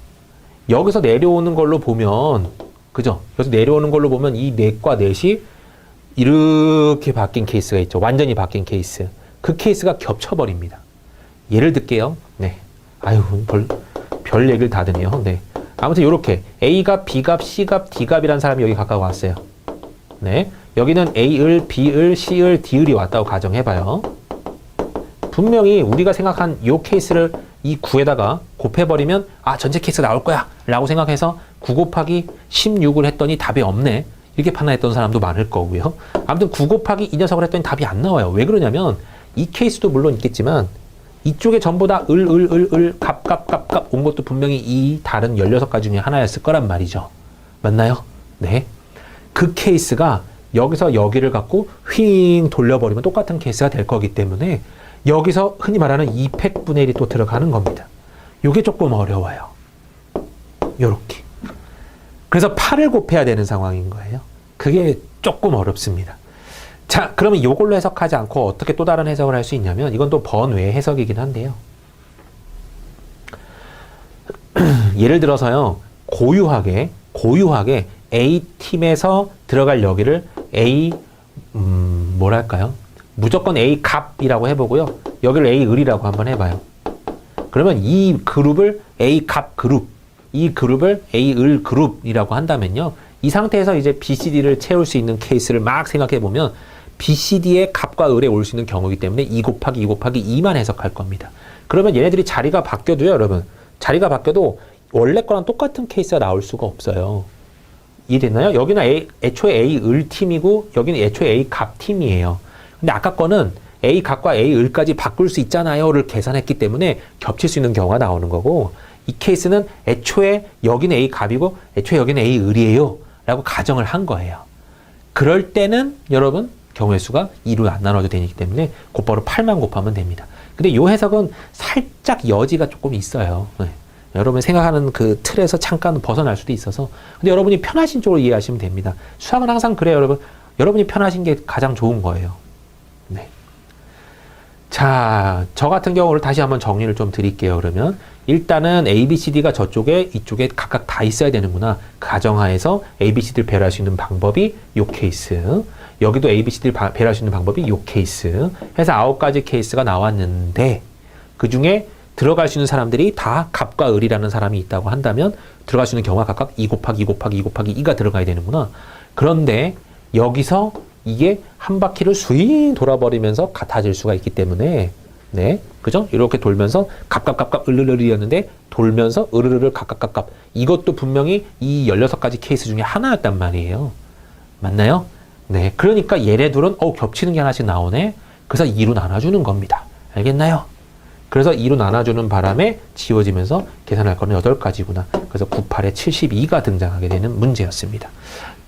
여기서 내려오는 걸로 보면 그죠? 여기서 내려오는 걸로 보면 이 넷과 넷이 이렇게 바뀐 케이스가 있죠. 완전히 바뀐 케이스. 그 케이스가 겹쳐버립니다. 예를 들게요. 네. 아유, 별 얘기를 다 드네요. 네. 아무튼 요렇게 A갑, B갑, C갑, D갑이라는 사람이 여기 가까이 왔어요. 네. 여기는 A을, B을, C을, D을이 왔다고 가정해봐요. 분명히 우리가 생각한 요 케이스를 이 9에다가 곱해버리면 전체 케이스 나올 거야 라고 생각해서 9 곱하기 16을 했더니 답이 없네. 이렇게 판단했던 사람도 많을 거고요. 아무튼 9 곱하기 이 녀석을 했더니 답이 안 나와요. 왜 그러냐면 이 케이스도 물론 있겠지만 이쪽에 전부 다 갑 온 것도 분명히 이 다른 16가지 중에 하나였을 거란 말이죠. 맞나요? 네. 그 케이스가 여기서 여기를 갖고 휙 돌려버리면 똑같은 케이스가 될 거기 때문에 여기서 흔히 말하는 200분의 1이 또 들어가는 겁니다. 요게 조금 어려워요. 요렇게. 그래서 8을 곱해야 되는 상황인 거예요. 그게 조금 어렵습니다. 자, 그러면 요걸로 해석하지 않고 어떻게 또 다른 해석을 할 수 있냐면 이건 또 번외 해석이긴 한데요. 예를 들어서요. 고유하게 A팀에서 들어갈 여기를 뭐랄까요? 무조건 A 갑이라고 해보고요. 여기를 A 을이라고 한번 해봐요. 그러면 이 그룹을 A 갑 그룹, 이 그룹을 A 을 그룹이라고 한다면요. 이 상태에서 이제 B, C, D를 채울 수 있는 케이스를 막 생각해보면 B, C, D의 갑과 을에 올 수 있는 경우이기 때문에 2 곱하기 2 곱하기 2만 해석할 겁니다. 그러면 얘네들이 자리가 바뀌어도요, 여러분. 자리가 바뀌어도 원래 거랑 똑같은 케이스가 나올 수가 없어요. 이해됐나요? 여기는 애초에 A 을 팀이고 여기는 애초에 A 갑 팀이에요. 근데 아까 거는 A 갑과 A 을까지 바꿀 수 있잖아요를 계산했기 때문에 겹칠 수 있는 경우가 나오는 거고 이 케이스는 애초에 여기는 A 갑이고 애초에 여기는 A 을이에요 라고 가정을 한 거예요. 그럴 때는 여러분 경우의 수가 2로 안 나눠도 되기 때문에 곧바로 8만 곱하면 됩니다. 근데 이 해석은 살짝 여지가 조금 있어요. 네. 여러분이 생각하는 그 틀에서 잠깐 벗어날 수도 있어서 근데 여러분이 편하신 쪽으로 이해하시면 됩니다. 수학은 항상 그래요, 여러분. 여러분이 편하신 게 가장 좋은 거예요. 네. 자, 저 같은 경우를 다시 한번 정리를 좀 드릴게요. 그러면 일단은 A, B, C, D가 저쪽에 이쪽에 각각 다 있어야 되는구나. 그 가정하에서 A, B, C, D를 배열할 수 있는 방법이 요 케이스. 여기도 A, B, C, D를 배열할 수 있는 방법이 요 케이스. 해서 9가지 케이스가 나왔는데 그 중에 들어갈 수 있는 사람들이 다 갑과 을이라는 사람이 있다고 한다면 들어갈 수 있는 경우가 각각 2 곱하기 2 곱하기 2 곱하기 2가 들어가야 되는구나. 그런데 여기서 이게 한 바퀴를 스윙 돌아버리면서 같아질 수가 있기 때문에 네, 그죠? 이렇게 돌면서 갑갑갑갑 으르르르였는데 돌면서 으르르르 갑갑갑갑. 이것도 분명히 이 16가지 케이스 중에 하나였단 말이에요. 맞나요? 네, 그러니까 얘네들은 겹치는 게 하나씩 나오네. 그래서 2로 나눠주는 겁니다. 알겠나요? 그래서 2로 나눠주는 바람에 지워지면서 계산할 거는 8가지구나. 그래서 98에 72가 등장하게 되는 문제였습니다.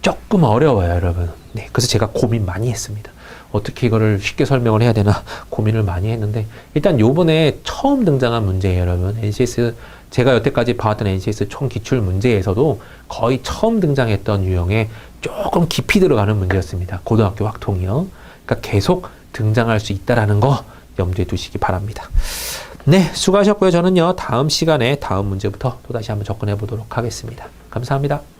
조금 어려워요, 여러분. 네, 그래서 제가 고민 많이 했습니다. 어떻게 이거를 쉽게 설명을 해야 되나 고민을 많이 했는데, 일단 요번에 처음 등장한 문제예요, 여러분. NCS, 제가 여태까지 봐왔던 NCS 총 기출 문제에서도 거의 처음 등장했던 유형의 조금 깊이 들어가는 문제였습니다. 고등학교 확통이요. 그러니까 계속 등장할 수 있다라는 거 염두에 두시기 바랍니다. 네, 수고하셨고요. 저는요, 다음 시간에 다음 문제부터 또다시 한번 접근해 보도록 하겠습니다. 감사합니다.